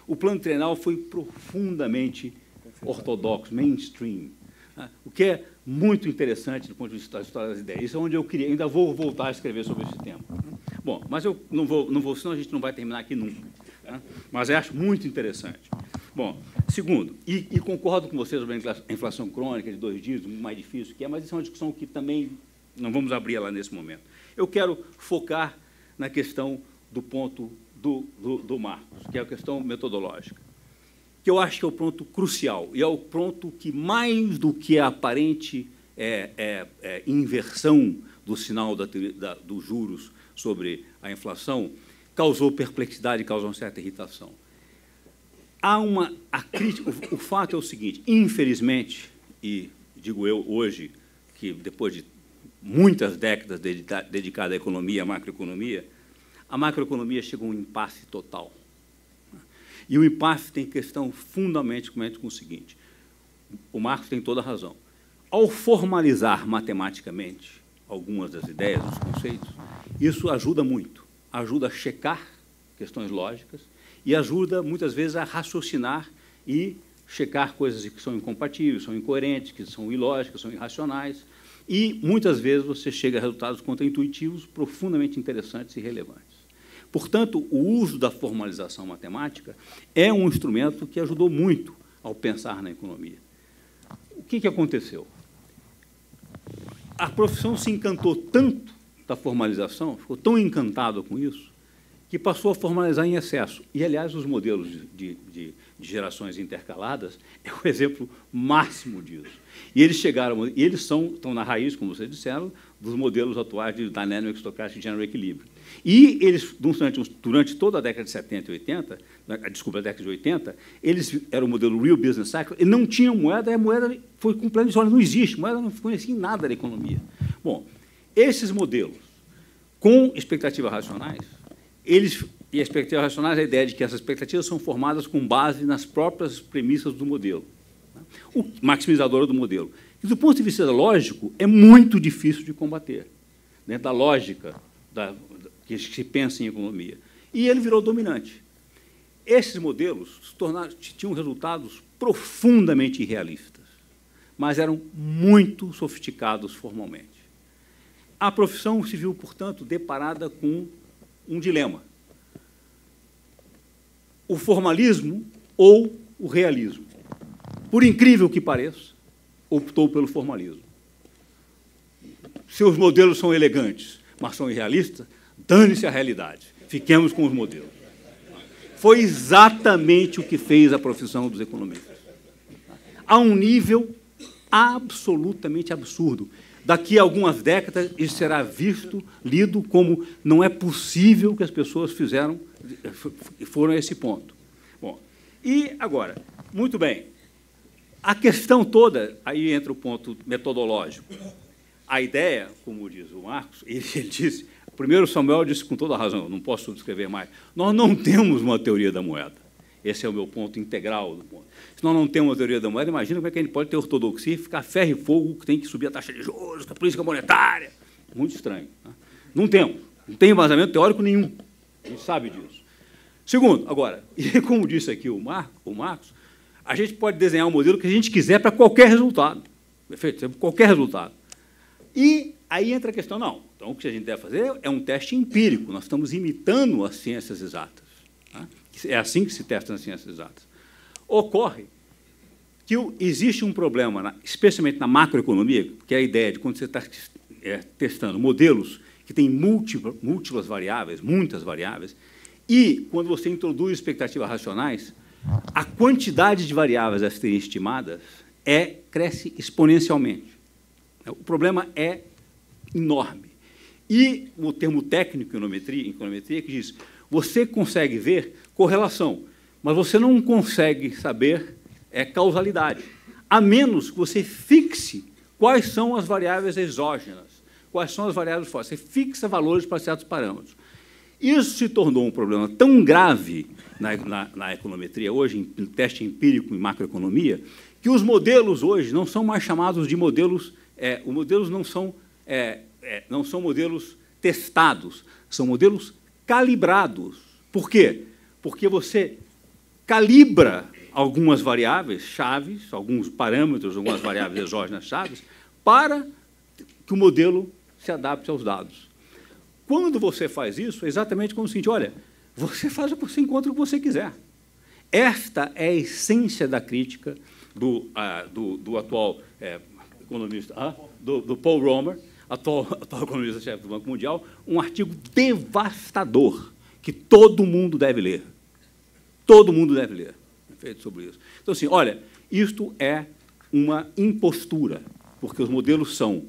O plano trienal foi profundamente ortodoxo, mainstream, o que é muito interessante do ponto de vista da história das ideias. Isso é onde eu queria, ainda vou voltar a escrever sobre esse tema. Bom, mas eu não vou, senão a gente não vai terminar aqui nunca. Mas eu acho muito interessante. Bom, segundo, e concordo com vocês sobre a inflação crônica de 2 dígitos, muito mais difícil que é, mas isso é uma discussão que também não vamos abrir ela nesse momento. Eu quero focar na questão do ponto do Marcos, que é a questão metodológica, que eu acho que é o ponto crucial, e é o ponto que, mais do que a aparente inversão do sinal dos juros sobre a inflação, causou perplexidade e causou uma certa irritação. O fato é o seguinte, infelizmente, e digo eu hoje, que depois de muitas décadas dedicadas à economia, à macroeconomia, a macroeconomia chegou a um impasse total. E o impasse tem questão fundamentalmente com o seguinte, o Marcos tem toda a razão. Ao formalizar matematicamente algumas das ideias, dos conceitos, isso ajuda muito, ajuda a checar questões lógicas e ajuda, muitas vezes, a raciocinar e checar coisas que são incompatíveis, são incoerentes, que são ilógicas, são irracionais, e, muitas vezes, você chega a resultados contraintuitivos profundamente interessantes e relevantes. Portanto, o uso da formalização matemática é um instrumento que ajudou muito ao pensar na economia. O que aconteceu? A profissão se encantou tanto da formalização, ficou tão encantada com isso, que passou a formalizar em excesso. E, aliás, os modelos de gerações intercaladas é o exemplo máximo disso. E eles estão na raiz, como vocês disseram, dos modelos atuais de Dynamic Stochastic General Equilibrium. E eles, durante toda a década de 70 e 80, desculpa, a década de 80, eles eram o modelo Real Business Cycle, e não tinham moeda, e a moeda foi completamente, olha, não existe, moeda não conhecia em nada da economia. Bom, esses modelos, com expectativas racionais, e expectativas racionais, a ideia de que essas expectativas são formadas com base nas próprias premissas do modelo, o maximizador do modelo. E, do ponto de vista lógico, é muito difícil de combater, dentro da lógica que se pensa em economia. E ele virou dominante. Esses modelos tinham resultados profundamente irrealistas, mas eram muito sofisticados formalmente. A profissão se viu, portanto, deparada com um dilema: o formalismo ou o realismo. Por incrível que pareça, optou pelo formalismo. Seus modelos são elegantes, mas são irrealistas, dane-se a realidade, fiquemos com os modelos. Foi exatamente o que fez a profissão dos economistas, a um nível absolutamente absurdo. Daqui a algumas décadas, isso será visto, lido como não é possível que as pessoas foram a esse ponto. Bom, e agora, muito bem, a questão toda, aí entra o ponto metodológico. A ideia, como diz o Marcos, ele disse, Primeiro, Samuel disse com toda a razão, não posso descrever mais, nós não temos uma teoria da moeda. Esse é o meu ponto integral do ponto. Se nós não temos uma teoria da moeda, imagina como é que a gente pode ter ortodoxia e ficar ferro e fogo que tem que subir a taxa de juros, a política monetária. Muito estranho. Né? Não temos. Não tem embasamento teórico nenhum. A gente sabe disso. Segundo, agora, e como disse aqui o Marcos, a gente pode desenhar um modelo que a gente quiser para qualquer resultado. Perfeito? Qualquer resultado. E aí entra a questão, não. Então, o que a gente deve fazer é um teste empírico. Nós estamos imitando as ciências exatas. Né? É assim que se testa nas ciências exatas. Ocorre que existe um problema, especialmente na macroeconomia, que é a ideia de quando você está testando modelos que têm múltiplas variáveis, muitas variáveis, e quando você introduz expectativas racionais, a quantidade de variáveis a serem estimadas cresce exponencialmente. O problema é enorme. E o termo técnico em econometria que diz, você consegue ver correlação, mas você não consegue saber causalidade, a menos que você fixe quais são as variáveis exógenas, quais são as variáveis fósseis. Você fixa valores para certos parâmetros. Isso se tornou um problema tão grave na econometria hoje, em teste empírico em macroeconomia, que os modelos hoje não são mais chamados de modelos, os modelos não são modelos testados, são modelos calibrados. Por quê? Porque você calibra algumas variáveis chaves, alguns parâmetros, algumas variáveis exógenas chaves, para que o modelo se adapte aos dados. Quando você faz isso, é exatamente como o seguinte, olha, você faz o que você encontra o que você quiser. Esta é a essência da crítica do atual economista, do Paul Romer, atual economista-chefe do Banco Mundial, um artigo devastador que todo mundo deve ler. Todo mundo deve ler, feito sobre isso. Então, assim, olha, isto é uma impostura, porque os modelos são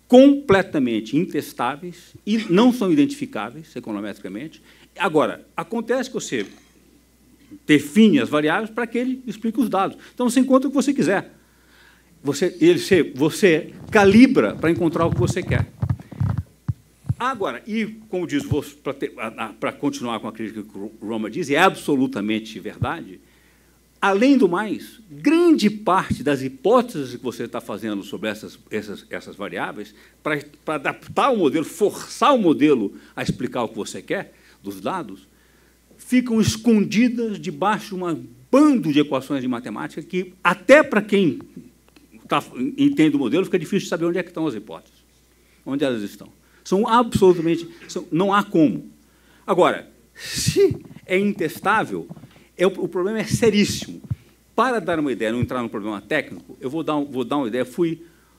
completamente intestáveis e não são identificáveis econometricamente. Agora, acontece que você define as variáveis para que ele explique os dados. Então, você encontra o que você quiser. Você calibra para encontrar o que você quer. Agora, e como diz, para continuar com a crítica que o Romer diz, é absolutamente verdade, além do mais, grande parte das hipóteses que você está fazendo sobre essas variáveis, para adaptar o modelo, forçar o modelo a explicar o que você quer, dos dados, ficam escondidas debaixo de um bando de equações de matemática que, até para quem entende o modelo, fica difícil de saber onde é que estão as hipóteses, onde elas estão. São absolutamente... não há como. Agora, se é intestável, o problema é seríssimo. Para dar uma ideia, não entrar no problema técnico, eu vou dar uma ideia.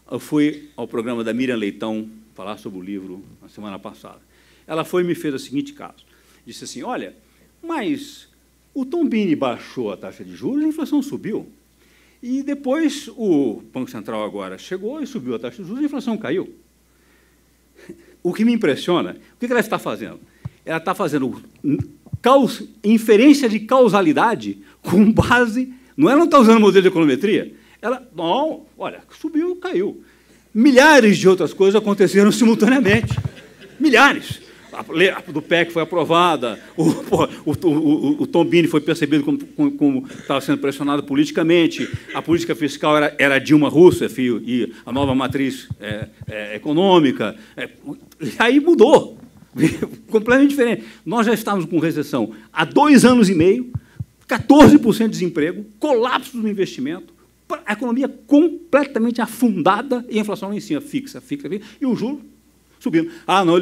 Eu fui ao programa da Miriam Leitão falar sobre o livro na semana passada. Ela foi e me fez o seguinte caso. Disse assim, olha, mas o Tom Bini baixou a taxa de juros e a inflação subiu. E depois o Banco Central agora chegou e subiu a taxa de juros e a inflação caiu. O que me impressiona, o que ela está fazendo? Ela está fazendo inferência de causalidade com base... Ela não está usando modelo de econometria. Não, olha, subiu, caiu. Milhares de outras coisas aconteceram simultaneamente. Milhares. A lei do PEC foi aprovada, o Tom Bini foi percebido como estava sendo pressionado politicamente, a política fiscal era Dilma Rousseff e a nova matriz econômica. E aí mudou, completamente diferente. Nós já estávamos com recessão há 2 anos e meio, 14% de desemprego, colapso do investimento, a economia completamente afundada e a inflação lá em cima, fixa, e o juro subindo. Ah, não,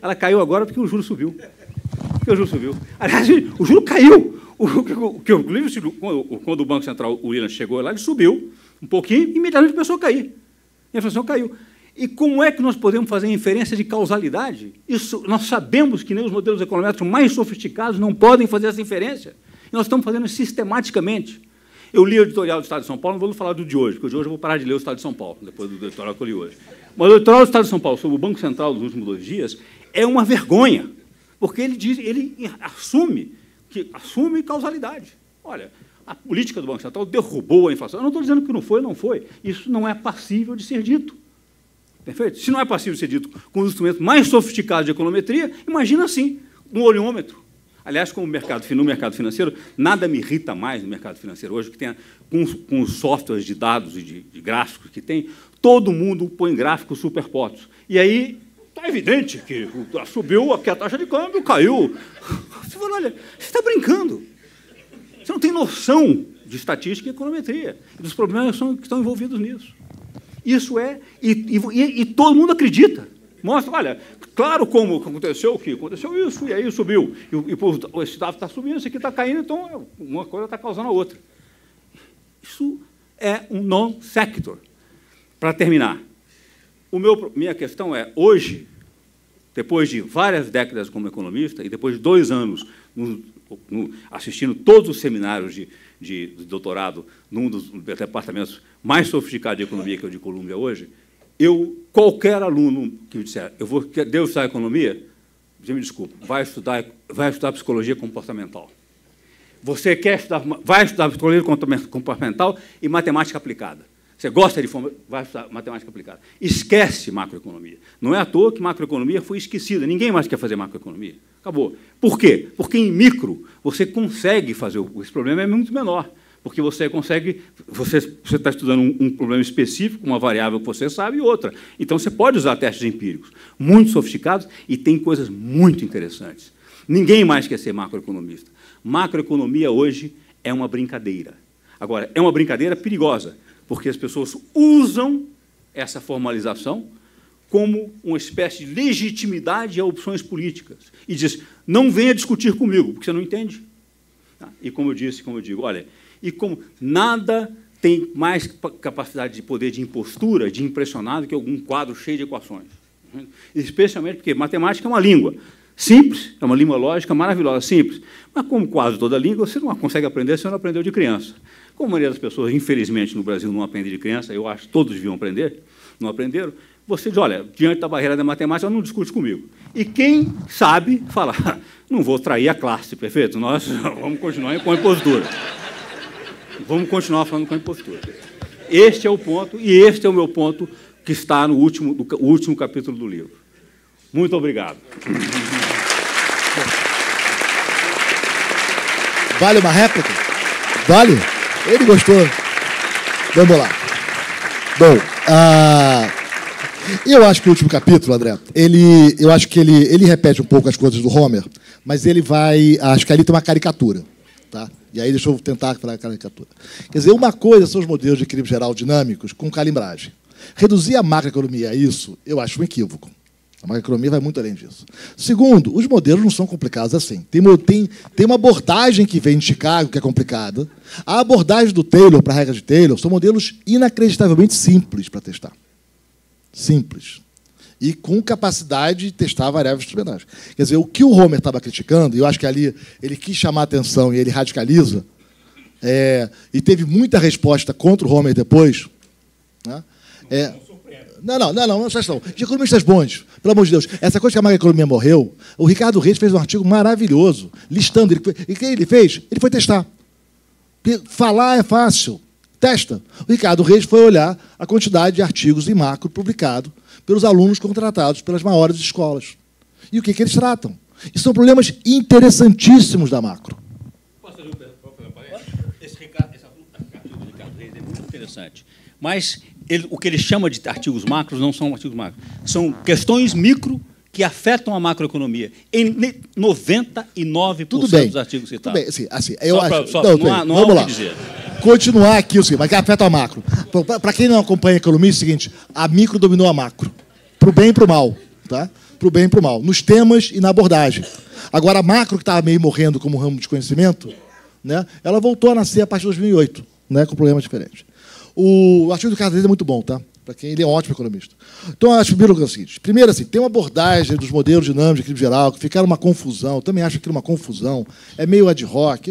ela caiu agora porque o juro subiu. Porque o juro subiu. Aliás, o juro caiu. Quando o Banco Central, o Williams, chegou lá, ele subiu um pouquinho e imediatamente começou a cair. A inflação caiu. E como é que nós podemos fazer inferência de causalidade? Isso, nós sabemos que nem os modelos econométricos mais sofisticados não podem fazer essa inferência. E nós estamos fazendo sistematicamente. Eu li o editorial do Estado de São Paulo, não vou falar do de hoje, porque de hoje eu vou parar de ler o Estado de São Paulo, depois do editorial que eu li hoje. Mas o editorial do Estado de São Paulo sobre o Banco Central dos últimos 2 dias é uma vergonha, porque ele assume causalidade. Olha, a política do Banco Central derrubou a inflação. Eu não estou dizendo que não foi. Isso não é passível de ser dito. Perfeito? Se não é passível de ser dito com os instrumentos mais sofisticados de econometria, imagina assim, no olhômetro. Aliás, como no mercado financeiro, nada me irrita mais no mercado financeiro hoje, que tem, com os softwares de dados e de gráficos que tem, todo mundo põe gráficos superpostos. E aí está evidente que subiu aqui a taxa de câmbio, caiu. Você fala, olha, você está brincando. Você não tem noção de estatística e econometria, e dos problemas que estão envolvidos nisso. Isso é... E todo mundo acredita. Mostra, olha, claro como aconteceu isso, e aí subiu. E esse dado está subindo, esse aqui está caindo, então uma coisa está causando a outra. Isso é um non-sequitur. Para terminar, minha questão é, hoje, depois de várias décadas como economista, e depois de 2 anos assistindo todos os seminários de doutorado num dos departamentos mais sofisticados de economia, que é o de Colômbia hoje, qualquer aluno que me disser, devo estudar economia, você me desculpa, vai estudar psicologia comportamental. Você vai estudar psicologia comportamental e matemática aplicada. Você gosta vai estudar matemática aplicada. Esquece macroeconomia. Não é à toa que macroeconomia foi esquecida. Ninguém mais quer fazer macroeconomia. Acabou. Por quê? Porque em micro você consegue fazer. Esse problema é muito menor. Porque você consegue. Você está estudando um problema específico, uma variável que você sabe e outra. Então você pode usar testes empíricos muito sofisticados e tem coisas muito interessantes. Ninguém mais quer ser macroeconomista. Macroeconomia hoje é uma brincadeira. Agora, é uma brincadeira perigosa, porque as pessoas usam essa formalização como uma espécie de legitimidade a opções políticas. E diz, não venha discutir comigo, porque você não entende. E como eu digo, olha, e como nada tem mais capacidade de poder de impostura, de impressionar, do que algum quadro cheio de equações. Especialmente porque matemática é uma língua simples, é uma língua lógica maravilhosa, simples. Mas, como quase toda língua, você não consegue aprender se você não aprendeu de criança. Como a maioria das pessoas, infelizmente, no Brasil não aprende de criança, eu acho que todos deviam aprender, não aprenderam, você diz, olha, diante da barreira da matemática, não discute comigo. E quem sabe, fala, não vou trair a classe, perfeito? Nós vamos continuar com a impostura. Vamos continuar falando com a impostura. Este é o ponto, e este é o meu ponto, que está no último capítulo do livro. Muito obrigado. Vale uma réplica? Vale? Ele gostou. Vamos lá. Bom, eu acho que o último capítulo, André, eu acho que ele repete um pouco as coisas do Homer, mas ele vai... Acho que ali tem uma caricatura. Tá? E aí deixa eu tentar falar a caricatura. Quer dizer, uma coisa são os modelos de equilíbrio geral dinâmicos com calibragem. Reduzir a macroeconomia a isso, eu acho um equívoco. A macroeconomia vai muito além disso. Segundo, os modelos não são complicados assim. Tem uma abordagem que vem de Chicago, que é complicada. A abordagem do Taylor, para a regra de Taylor, são modelos inacreditavelmente simples para testar. Simples. E com capacidade de testar variáveis instrumentais. Quer dizer, o que o Homer estava criticando, e eu acho que ali ele quis chamar a atenção e ele radicaliza, e teve muita resposta contra o Homer depois. Né? Não, são de economistas bons, pelo amor de Deus. Essa coisa que a macroeconomia morreu, o Ricardo Reis fez um artigo maravilhoso, listando. E o que ele fez? Ele foi testar. Falar é fácil, testa. O Ricardo Reis foi olhar a quantidade de artigos em macro publicado pelos alunos contratados pelas maiores escolas. E o que eles tratam? E são problemas interessantíssimos da macro. Posso fazer um parênteses? Esse artigo do Ricardo Reis é muito interessante. Mas o que ele chama de artigos macros não são artigos macros. São questões micro que afetam a macroeconomia. Em 99% dos artigos citados. Tudo bem, assim, eu acho... Vamos lá. Continuar aqui, mas que afeta a macro. Para quem não acompanha a economia, é o seguinte, a micro dominou a macro. Para o bem e para o mal. Tá? Para o bem e para o mal. Nos temas e na abordagem. Agora, a macro, que estava meio morrendo como ramo de conhecimento, né, ela voltou a nascer a partir de 2008, né, com problemas diferentes. O artigo do Ricardo Reis é muito bom, tá? Para quem ele é um ótimo economista. Então, eu acho que o seguinte. Primeiro, assim, tem uma abordagem dos modelos dinâmicos de equilíbrio geral que ficaram uma confusão. Eu também acho que uma confusão. É meio ad hoc.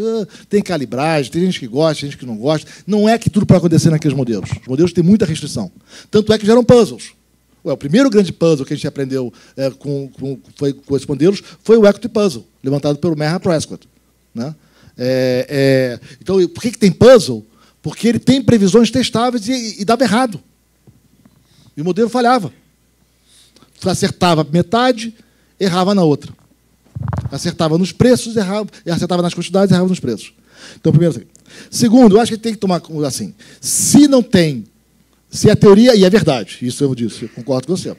Tem calibragem, tem gente que gosta, tem gente que não gosta. Não é que tudo pode acontecer naqueles modelos. Os modelos têm muita restrição. Tanto é que geram puzzles. O primeiro grande puzzle que a gente aprendeu com esses modelos foi o Equity Puzzle, levantado pelo Merrill Prescott. Né? Então, por que tem puzzle? Porque ele tem previsões testáveis e dava errado. E o modelo falhava. acertava metade, errava na outra. Acertava nos preços, errava, acertava nas quantidades, errava nos preços. Então, primeiro assim. Segundo, eu acho que tem que tomar assim, se não tem, se a teoria, e é verdade, isso eu disse, eu concordo com você.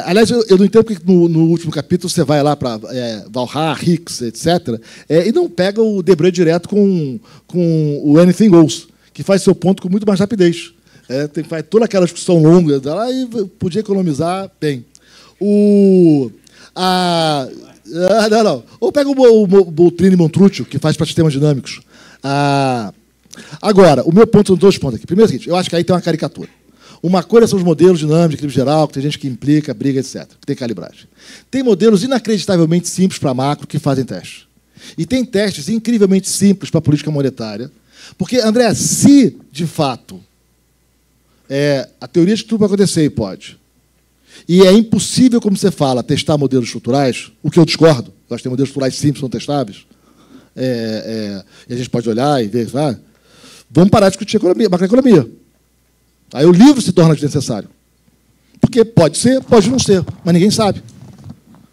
Aliás, eu não entendo porque no último capítulo você vai lá para Valhalla, Hicks, etc., e não pega o Debré direto com o Anything Goes, que faz seu ponto com muito mais rapidez. Faz toda aquela discussão longa lá e podia economizar bem. Não. Ou pega o Boltrini Montrúcio, que faz para sistemas dinâmicos. Agora, o meu ponto são dois pontos aqui. Primeiro é o seguinte, eu acho que aí tem uma caricatura. Uma coisa são os modelos dinâmicos de equilíbrio geral, que tem gente que implica, briga, etc., que tem calibragem. Tem modelos inacreditavelmente simples para macro que fazem testes. E tem testes incrivelmente simples para a política monetária. Porque, André, se, de fato, a teoria de que tudo vai acontecer e pode, e é impossível, como você fala, testar modelos estruturais, o que eu discordo, eu acho que tem modelos estruturais simples que são testáveis, e a gente pode olhar e ver, vamos parar de discutir macroeconomia. Aí o livro se torna desnecessário. Porque pode ser, pode não ser, mas ninguém sabe.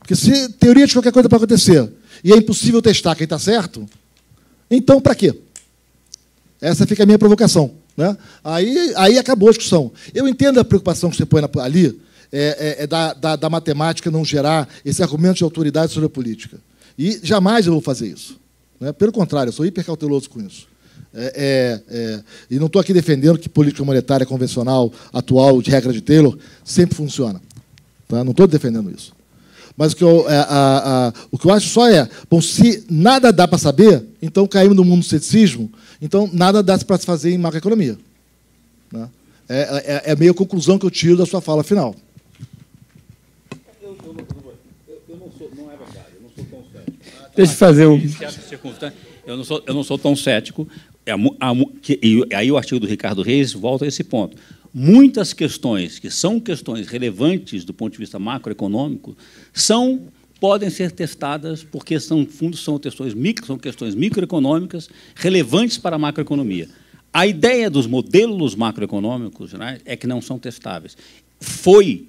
Porque se teoria de qualquer coisa pode acontecer e é impossível testar quem está certo, então para quê? Essa fica a minha provocação. Né? Aí acabou a discussão. Eu entendo a preocupação que você põe ali, da matemática não gerar esse argumento de autoridade sobre a política. E jamais eu vou fazer isso. Né? Pelo contrário, eu sou hiper cauteloso com isso. E não estou aqui defendendo que política monetária convencional, atual, de regra de Taylor, sempre funciona. Tá? Não estou defendendo isso. Mas o que eu acho só bom, se nada dá para saber, então caímos no mundo do ceticismo, então nada dá para se fazer em macroeconomia. Né? É meio a conclusão que eu tiro da sua fala final. Não é verdade, eu não sou tão cético. Deixa eu fazer um... Eu não sou tão cético. E aí o artigo do Ricardo Reis volta a esse ponto. Muitas questões que são questões relevantes do ponto de vista macroeconômico podem ser testadas porque são questões microeconômicas relevantes para a macroeconomia. A ideia dos modelos macroeconômicos, né, é que não são testáveis. Foi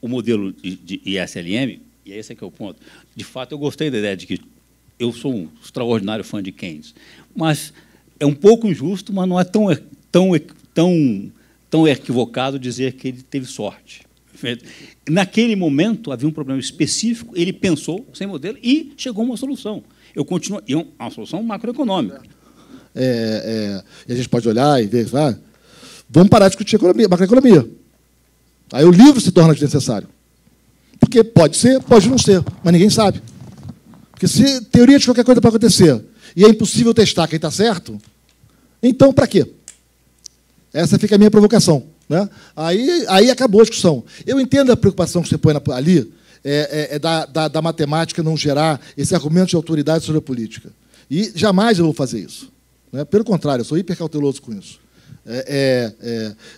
o modelo de ISLM, e esse é que é o ponto. De fato, eu gostei da ideia de que eu sou um extraordinário fã de Keynes, mas é um pouco injusto, mas não é tão equivocado dizer que ele teve sorte. Naquele momento, havia um problema específico, ele pensou sem modelo e chegou a uma solução. Uma solução macroeconômica. E a gente pode olhar e ver, vamos parar de discutir macroeconomia. Aí o livro se torna desnecessário. Porque pode ser, pode não ser, mas ninguém sabe. Porque se teoria de qualquer coisa pode acontecer e é impossível testar quem está certo, então para quê? Essa fica a minha provocação. Né? Aí acabou a discussão. Eu entendo a preocupação que você põe ali, da matemática não gerar esse argumento de autoridade sobre a política. E jamais eu vou fazer isso. Né? Pelo contrário, eu sou hiper cauteloso com isso.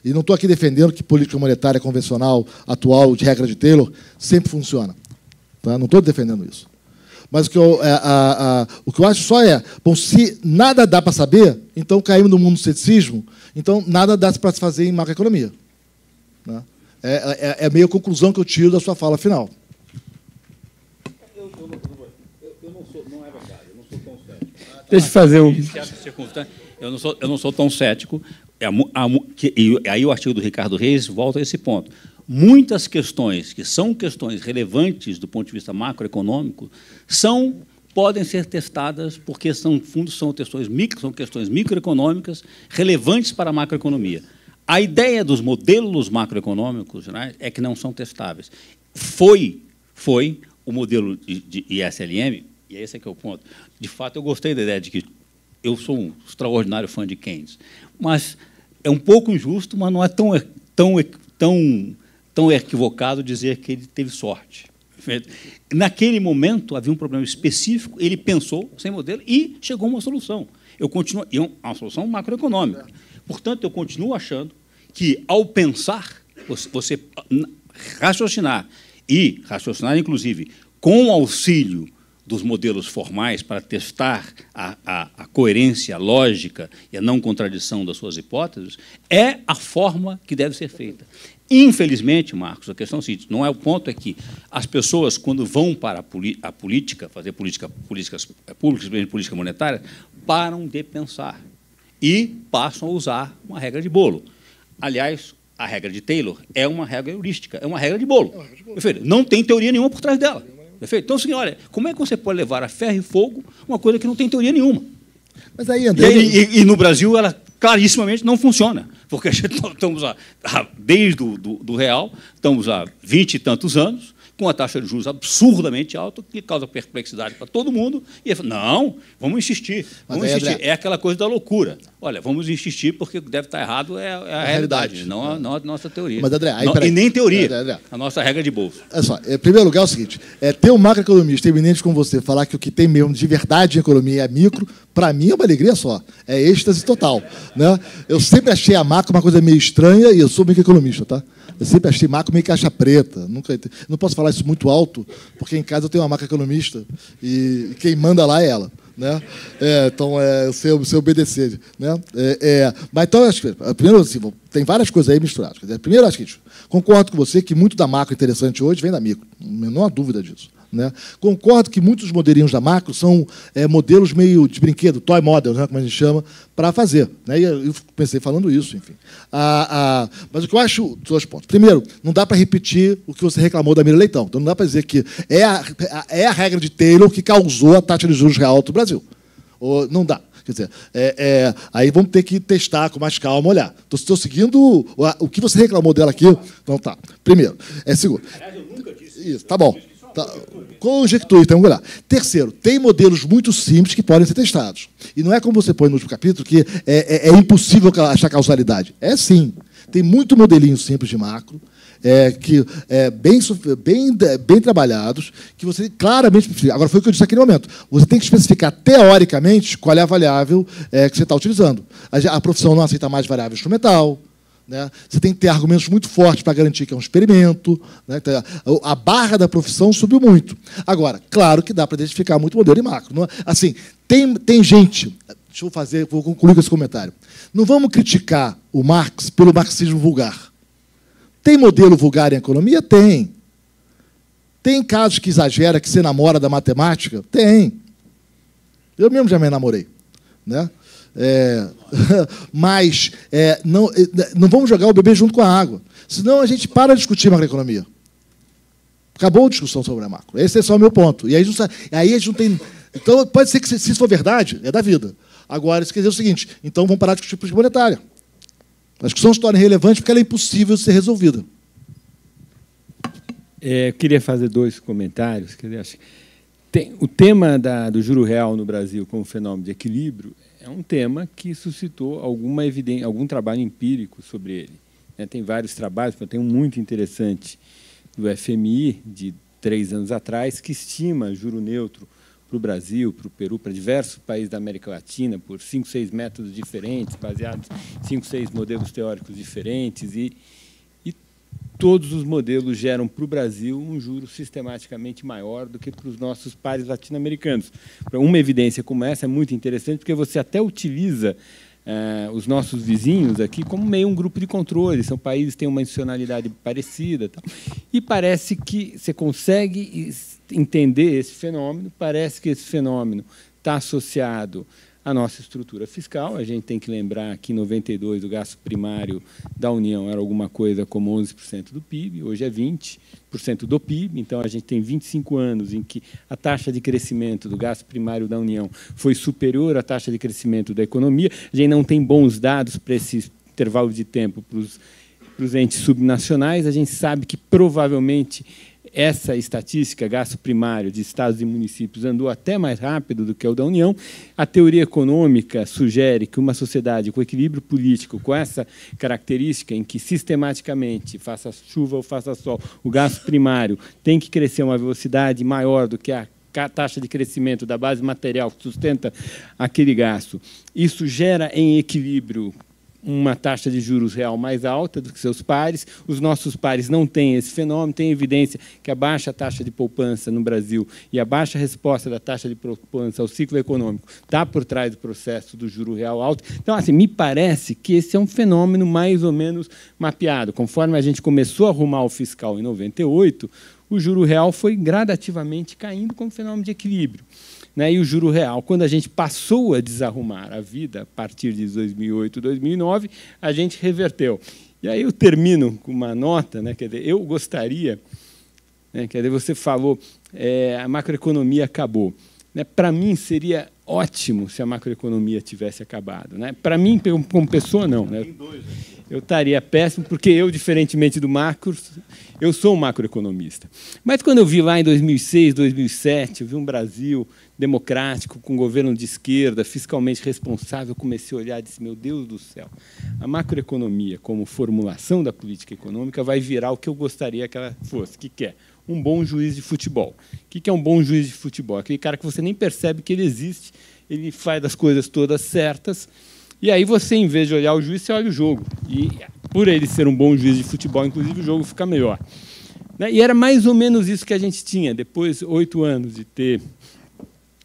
E não estou aqui defendendo que política monetária convencional, atual, de regra de Taylor, sempre funciona. Tá? Não estou defendendo isso. Mas o que eu acho só bom, se nada dá para saber, então caímos no mundo do ceticismo, então nada dá para se fazer em macroeconomia. Né? É meio a conclusão que eu tiro da sua fala final. Não é verdade, eu não sou tão cético. Deixa eu fazer um... Eu não sou tão cético. E aí o artigo do Ricardo Reis volta a esse ponto. Muitas questões que são questões relevantes do ponto de vista macroeconômico podem ser testadas porque são questões microeconômicas relevantes para a macroeconomia. A ideia dos modelos macroeconômicos, né, é que não são testáveis. Foi o modelo de ISLM, e esse é que é o ponto. De fato, eu gostei da ideia de que eu sou um extraordinário fã de Keynes, mas é um pouco injusto, mas não é tão equivocado dizer que ele teve sorte. Naquele momento, havia um problema específico, ele pensou sem modelo e chegou a uma solução. Uma solução macroeconômica. Portanto, eu continuo achando que, ao pensar, você raciocinar, inclusive, com o auxílio dos modelos formais para testar a coerência, a lógica e a não contradição das suas hipóteses, é a forma que deve ser feita. Infelizmente, Marcos, a questão é a seguinte, não é o ponto é que as pessoas, quando vão para a política, fazer políticas públicas, política monetária, param de pensar e passam a usar uma regra de bolo. Aliás, a regra de Taylor é uma regra heurística, é uma regra de bolo. Perfeito? Não tem teoria nenhuma por trás dela. Perfeito? Então, assim, olha, como é que você pode levar a ferro e fogo uma coisa que não tem teoria nenhuma? Mas aí, André... E no Brasil, ela clarissimamente não funciona, porque a gente estamos desde do real, estamos há 20 e tantos anos, com a taxa de juros absurdamente alta, que causa perplexidade para todo mundo, e ele fala, não, vamos insistir, vamos insistir. André... É aquela coisa da loucura. Olha, vamos insistir, porque o que deve estar errado é a realidade, não a nossa teoria. Mas, André, e nem teoria, André. A nossa regra de bolso. Olha só, em primeiro lugar é o seguinte, ter um macroeconomista eminente como você, falar que o que tem mesmo de verdade em economia é micro, para mim é uma alegria só, é êxtase total. Né? Eu sempre achei a macro uma coisa meio estranha, e eu sou microeconomista, tá? Eu sempre achei macro meio caixa preta. Não posso falar isso muito alto, porque em casa eu tenho uma macroeconomista e quem manda lá é ela. Né? Então, eu sei obedecer. Né? Mas, então, acho que, primeiro, assim, tem várias coisas aí misturadas. Primeiro, acho que concordo com você que muito da macro interessante hoje vem da micro. Não há dúvida disso. Né? Concordo que muitos modelinhos da macro são modelos meio de brinquedo, toy models, né, como a gente chama, para fazer. Né? E eu pensei falando isso, enfim. Mas o que eu acho, dois pontos. Primeiro, não dá para repetir o que você reclamou da Mira Leitão. Então, não dá para dizer que é a regra de Taylor que causou a taxa de juros real do Brasil. Não dá. Quer dizer, aí vamos ter que testar com mais calma, olhar. Estou seguindo o que você reclamou dela aqui. Então, tá. Primeiro. Segundo. Aliás, eu nunca disse isso. Tá bom. Tá. Conjectura, então, vamos lá. Terceiro, tem modelos muito simples que podem ser testados. E não é como você põe no último capítulo, que é impossível achar causalidade. É sim. Tem muito modelinho simples de macro, que bem trabalhados, que você claramente... Agora, foi o que eu disse aqui no momento. Você tem que especificar, teoricamente, qual é a variável que você está utilizando. A profissão não aceita mais variável instrumental. Né? Você tem que ter argumentos muito fortes para garantir que é um experimento. Né? A barra da profissão subiu muito. Agora, claro que dá para identificar muito modelo em macro. Não é? Assim, tem gente... vou concluir com esse comentário. Não vamos criticar o Marx pelo marxismo vulgar. Tem modelo vulgar em economia? Tem. Tem casos que exagera, que você namora da matemática? Tem. Eu mesmo já me namorei. Né? Mas não vamos jogar o bebê junto com a água. Senão a gente para de discutir macroeconomia. Acabou a discussão sobre a macro. Esse é só o meu ponto. E aí a gente não tem... Então, pode ser que, se isso for verdade, é da vida. Agora, isso quer dizer o seguinte, então vamos parar de discutir política monetária. A discussão se torna irrelevante porque ela é impossível de ser resolvida. Eu queria fazer dois comentários. O tema do juro real no Brasil como fenômeno de equilíbrio é um tema que suscitou algum trabalho empírico sobre ele. Tem vários trabalhos, tem um muito interessante do FMI, de 3 anos atrás, que estima juro neutro para o Brasil, para o Peru, para diversos países da América Latina, por 5, 6 métodos diferentes, baseados em 5, 6 modelos teóricos diferentes, e todos os modelos geram para o Brasil um juro sistematicamente maior do que para os nossos pares latino-americanos. Uma evidência como essa é muito interessante, porque você até utiliza os nossos vizinhos aqui como meio um grupo de controle. São países que têm uma institucionalidade parecida. Tal. E parece que você consegue entender esse fenômeno, parece que esse fenômeno está associado à nossa estrutura fiscal. A gente tem que lembrar que em 92 o gasto primário da União era alguma coisa como 11% do PIB, hoje é 20% do PIB, então a gente tem 25 anos em que a taxa de crescimento do gasto primário da União foi superior à taxa de crescimento da economia. A gente não tem bons dados para esse intervalo de tempo para os entes subnacionais. A gente sabe que provavelmente essa estatística, gasto primário de estados e municípios, andou até mais rápido do que o da União. A teoria econômica sugere que uma sociedade com equilíbrio político, com essa característica em que sistematicamente, faça chuva ou faça sol, o gasto primário tem que crescer a uma velocidade maior do que a taxa de crescimento da base material que sustenta aquele gasto. Isso gera em equilíbrio uma taxa de juros real mais alta do que seus pares. Os nossos pares não têm esse fenômeno. Tem evidência que a baixa taxa de poupança no Brasil e a baixa resposta da taxa de poupança ao ciclo econômico está por trás do processo do juro real alto. Então, assim, me parece que esse é um fenômeno mais ou menos mapeado. Conforme a gente começou a arrumar o fiscal em 98, o juro real foi gradativamente caindo como fenômeno de equilíbrio. E o juro real, quando a gente passou a desarrumar a vida, a partir de 2008, 2009, a gente reverteu. E aí eu termino com uma nota, quer dizer, eu gostaria, quer dizer, você falou, a macroeconomia acabou. Para mim, seria ótimo se a macroeconomia tivesse acabado. Para mim, como pessoa, não. Eu estaria péssimo, porque eu, diferentemente do Marcos, eu sou um macroeconomista. Mas quando eu vi lá em 2006, 2007, eu vi um Brasil democrático, com um governo de esquerda, fiscalmente responsável, eu comecei a olhar e disse, meu Deus do céu, a macroeconomia, como formulação da política econômica, vai virar o que eu gostaria que ela fosse. O que é? Um bom juiz de futebol. O que é um bom juiz de futebol? Aquele cara que você nem percebe que ele existe, ele faz as coisas todas certas, e aí você, em vez de olhar o juiz, você olha o jogo. E, por ele ser um bom juiz de futebol, inclusive, o jogo fica melhor. E era mais ou menos isso que a gente tinha. Depois, 8 anos de ter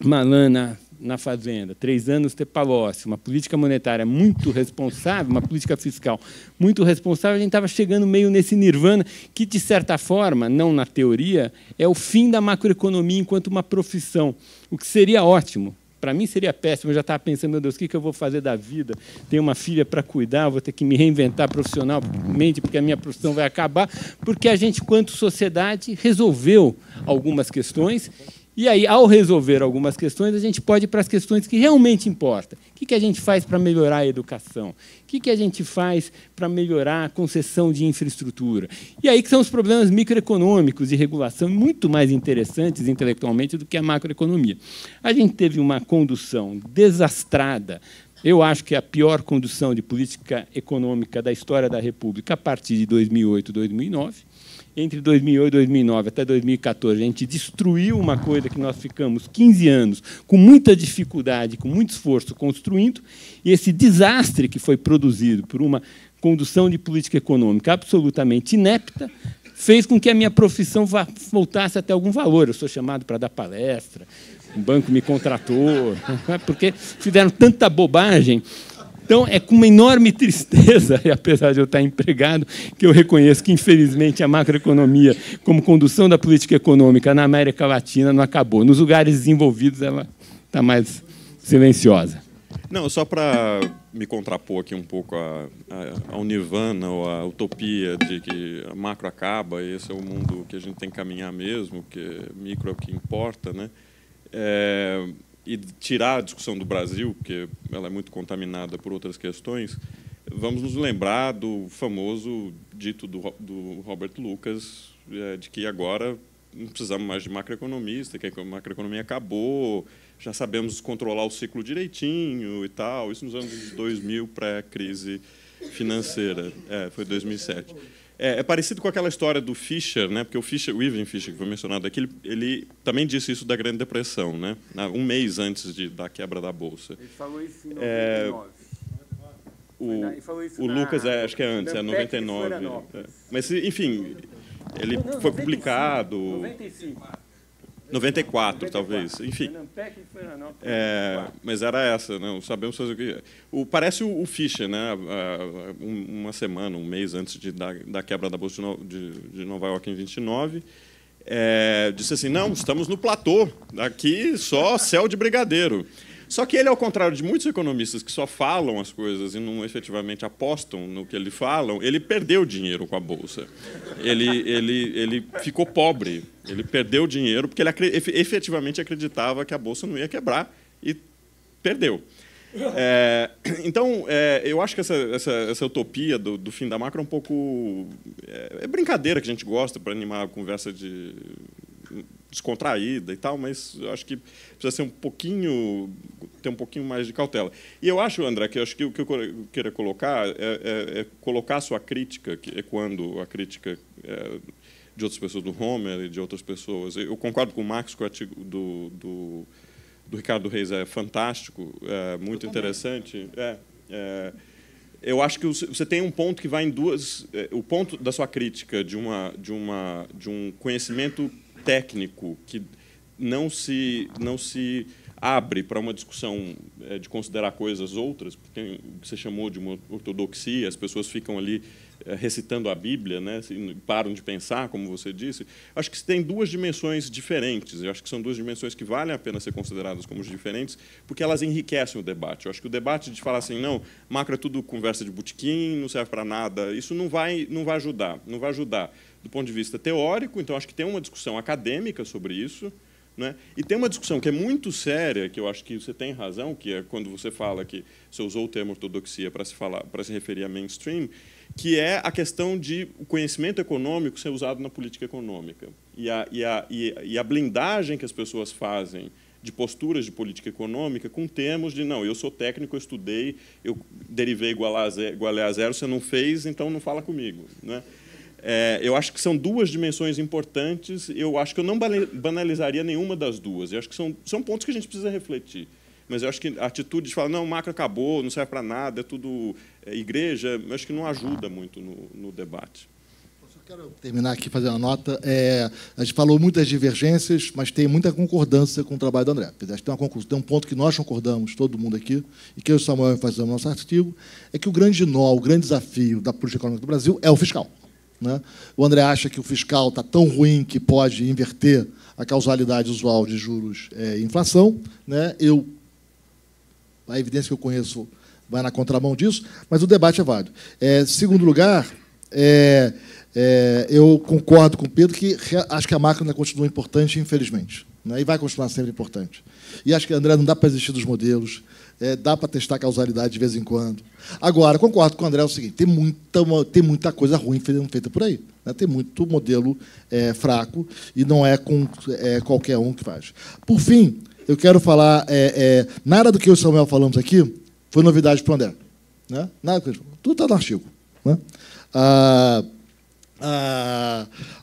Malan na Fazenda, 3 anos ter Palocci, uma política monetária muito responsável, uma política fiscal muito responsável, a gente estava chegando meio nesse nirvana que, de certa forma, não na teoria, é o fim da macroeconomia enquanto uma profissão, o que seria ótimo. Para mim seria péssimo, eu já estava pensando, meu Deus, o que eu vou fazer da vida? Tenho uma filha para cuidar, vou ter que me reinventar profissionalmente, porque a minha profissão vai acabar, porque a gente, quanto sociedade, resolveu algumas questões. E aí, ao resolver algumas questões, a gente pode ir para as questões que realmente importam. O que a gente faz para melhorar a educação? O que a gente faz para melhorar a concessão de infraestrutura? E aí que são os problemas microeconômicos de regulação, muito mais interessantes intelectualmente do que a macroeconomia. A gente teve uma condução desastrada, eu acho que é a pior condução de política econômica da história da República a partir de 2008, 2009. Entre 2008 e 2009 até 2014, a gente destruiu uma coisa que nós ficamos 15 anos com muita dificuldade, com muito esforço construindo, e esse desastre que foi produzido por uma condução de política econômica absolutamente inepta fez com que a minha profissão voltasse até algum valor. Eu sou chamado para dar palestra, um banco me contratou, porque fizeram tanta bobagem. Então, é com uma enorme tristeza, e apesar de eu estar empregado, que eu reconheço que, infelizmente, a macroeconomia, como condução da política econômica na América Latina, não acabou. Nos lugares desenvolvidos, ela está mais silenciosa. Não, só para me contrapor aqui um pouco ao nirvana, ou à utopia de que a macro acaba, e esse é o mundo que a gente tem que caminhar mesmo, que micro é o que importa, e tirar a discussão do Brasil, porque ela é muito contaminada por outras questões, vamos nos lembrar do famoso dito do Robert Lucas, de que agora não precisamos mais de macroeconomista, que a macroeconomia acabou, já sabemos controlar o ciclo direitinho e tal. Isso nos anos 2000, pré-crise financeira. Foi 2007. É parecido com aquela história do Fischer, porque o Irving Fischer, que foi mencionado aqui, ele também disse isso da Grande Depressão, um mês antes da quebra da Bolsa. Ele falou isso em 99. O Lucas, acho que é antes, 99. Mas, enfim, ele foi publicado... 95. 94, talvez. Enfim. Mas era essa, não sabemos fazer o que. Parece o Fischer, uma semana, um mês antes da quebra da Bolsa de Nova York em 29, disse assim: não, estamos no platô, aqui só céu de brigadeiro. Só que ele, ao contrário de muitos economistas que só falam as coisas e não efetivamente apostam no que eles falam, ele perdeu dinheiro com a Bolsa. Ele ficou pobre. Ele perdeu dinheiro porque ele efetivamente acreditava que a Bolsa não ia quebrar e perdeu. Então, eu acho que essa utopia do fim da macro é um pouco... É brincadeira que a gente gosta para animar a conversa descontraída e tal, mas eu acho que precisa ser ter um pouquinho mais de cautela. E eu acho, André, que o que eu queria colocar é colocar a sua crítica, que é quando a crítica de outras pessoas, do Homer e de outras pessoas. Eu concordo com o Marcos que o artigo do Ricardo Reis é fantástico, muito interessante. eu acho que você tem um ponto que vai em duas... O ponto da sua crítica de um conhecimento técnico que não se abre para uma discussão de considerar coisas outras, porque tem o que você chamou de uma ortodoxia, as pessoas ficam ali recitando a Bíblia, né, param de pensar, como você disse. Acho que tem duas dimensões diferentes. Eu acho que são duas dimensões que valem a pena ser consideradas como diferentes, porque elas enriquecem o debate. Eu acho que o debate de falar assim, não, macro é tudo conversa de botequim, não serve para nada, isso não vai ajudar. Não vai ajudar do ponto de vista teórico. Então, acho que tem uma discussão acadêmica sobre isso, né? E tem uma discussão que é muito séria, que eu acho que você tem razão, que é quando você fala que você usou o termo ortodoxia para se referir a mainstream, que é a questão de o conhecimento econômico ser usado na política econômica. E a blindagem que as pessoas fazem de posturas de política econômica com termos de, não, eu sou técnico, eu estudei, eu derivei igual a zero, você não fez, então não fala comigo, né? Eu acho que são duas dimensões importantes. Eu acho que eu não banalizaria nenhuma das duas. Eu acho que são pontos que a gente precisa refletir. Mas eu acho que a atitude de falar, não, o macro acabou, não serve para nada, é tudo igreja, eu acho que não ajuda muito no debate. Eu só quero terminar aqui, fazer uma nota. A gente falou muitas divergências, mas tem muita concordância com o trabalho do André. Acho que tem um ponto que nós concordamos, todo mundo aqui, e que eu e o Samuel fazemos no nosso artigo, é que o grande nó, o grande desafio da política econômica do Brasil é o fiscal, né? O André acha que o fiscal está tão ruim que pode inverter a causalidade usual de juros e inflação, né? A evidência que eu conheço vai na contramão disso, mas o debate é válido. Segundo lugar, eu concordo com o Pedro que acho que a máquina continua importante, infelizmente, né? E vai continuar sempre importante. E acho que, André, não dá para existir dos modelos, dá para testar causalidade de vez em quando. Agora, concordo com o André, é o seguinte, tem muita coisa ruim feita por aí, né? Tem muito modelo fraco e não é com qualquer um que faz. Por fim, eu quero falar, nada do que eu e o Samuel falamos aqui foi novidade para o André, né? Nada, tudo está no artigo, né?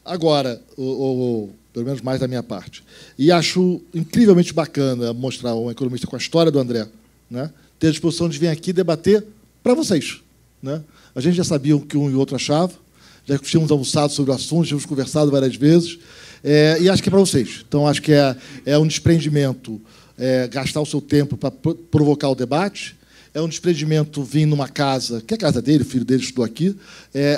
Agora, pelo menos mais da minha parte, e acho incrivelmente bacana mostrar um economista com a história do André, né, ter a disposição de vir aqui debater para vocês, né? A gente já sabia o que um e o outro achavam, já tínhamos almoçado sobre o assunto, tínhamos conversado várias vezes, e acho que é para vocês. Então, acho que é um desprendimento gastar o seu tempo para provocar o debate, é um desprendimento vir numa casa, que é a casa dele, o filho dele estudou aqui,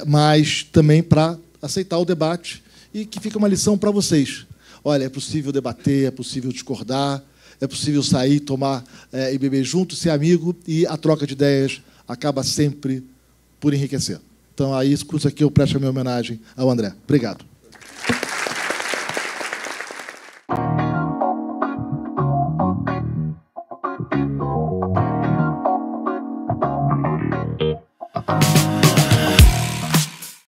mas também para aceitar o debate e que fica uma lição para vocês. Olha, é possível debater, é possível discordar, é possível sair, tomar e beber junto, ser amigo, e a troca de ideias acaba sempre por enriquecer. Então, com isso aqui eu presto a minha homenagem ao André. Obrigado.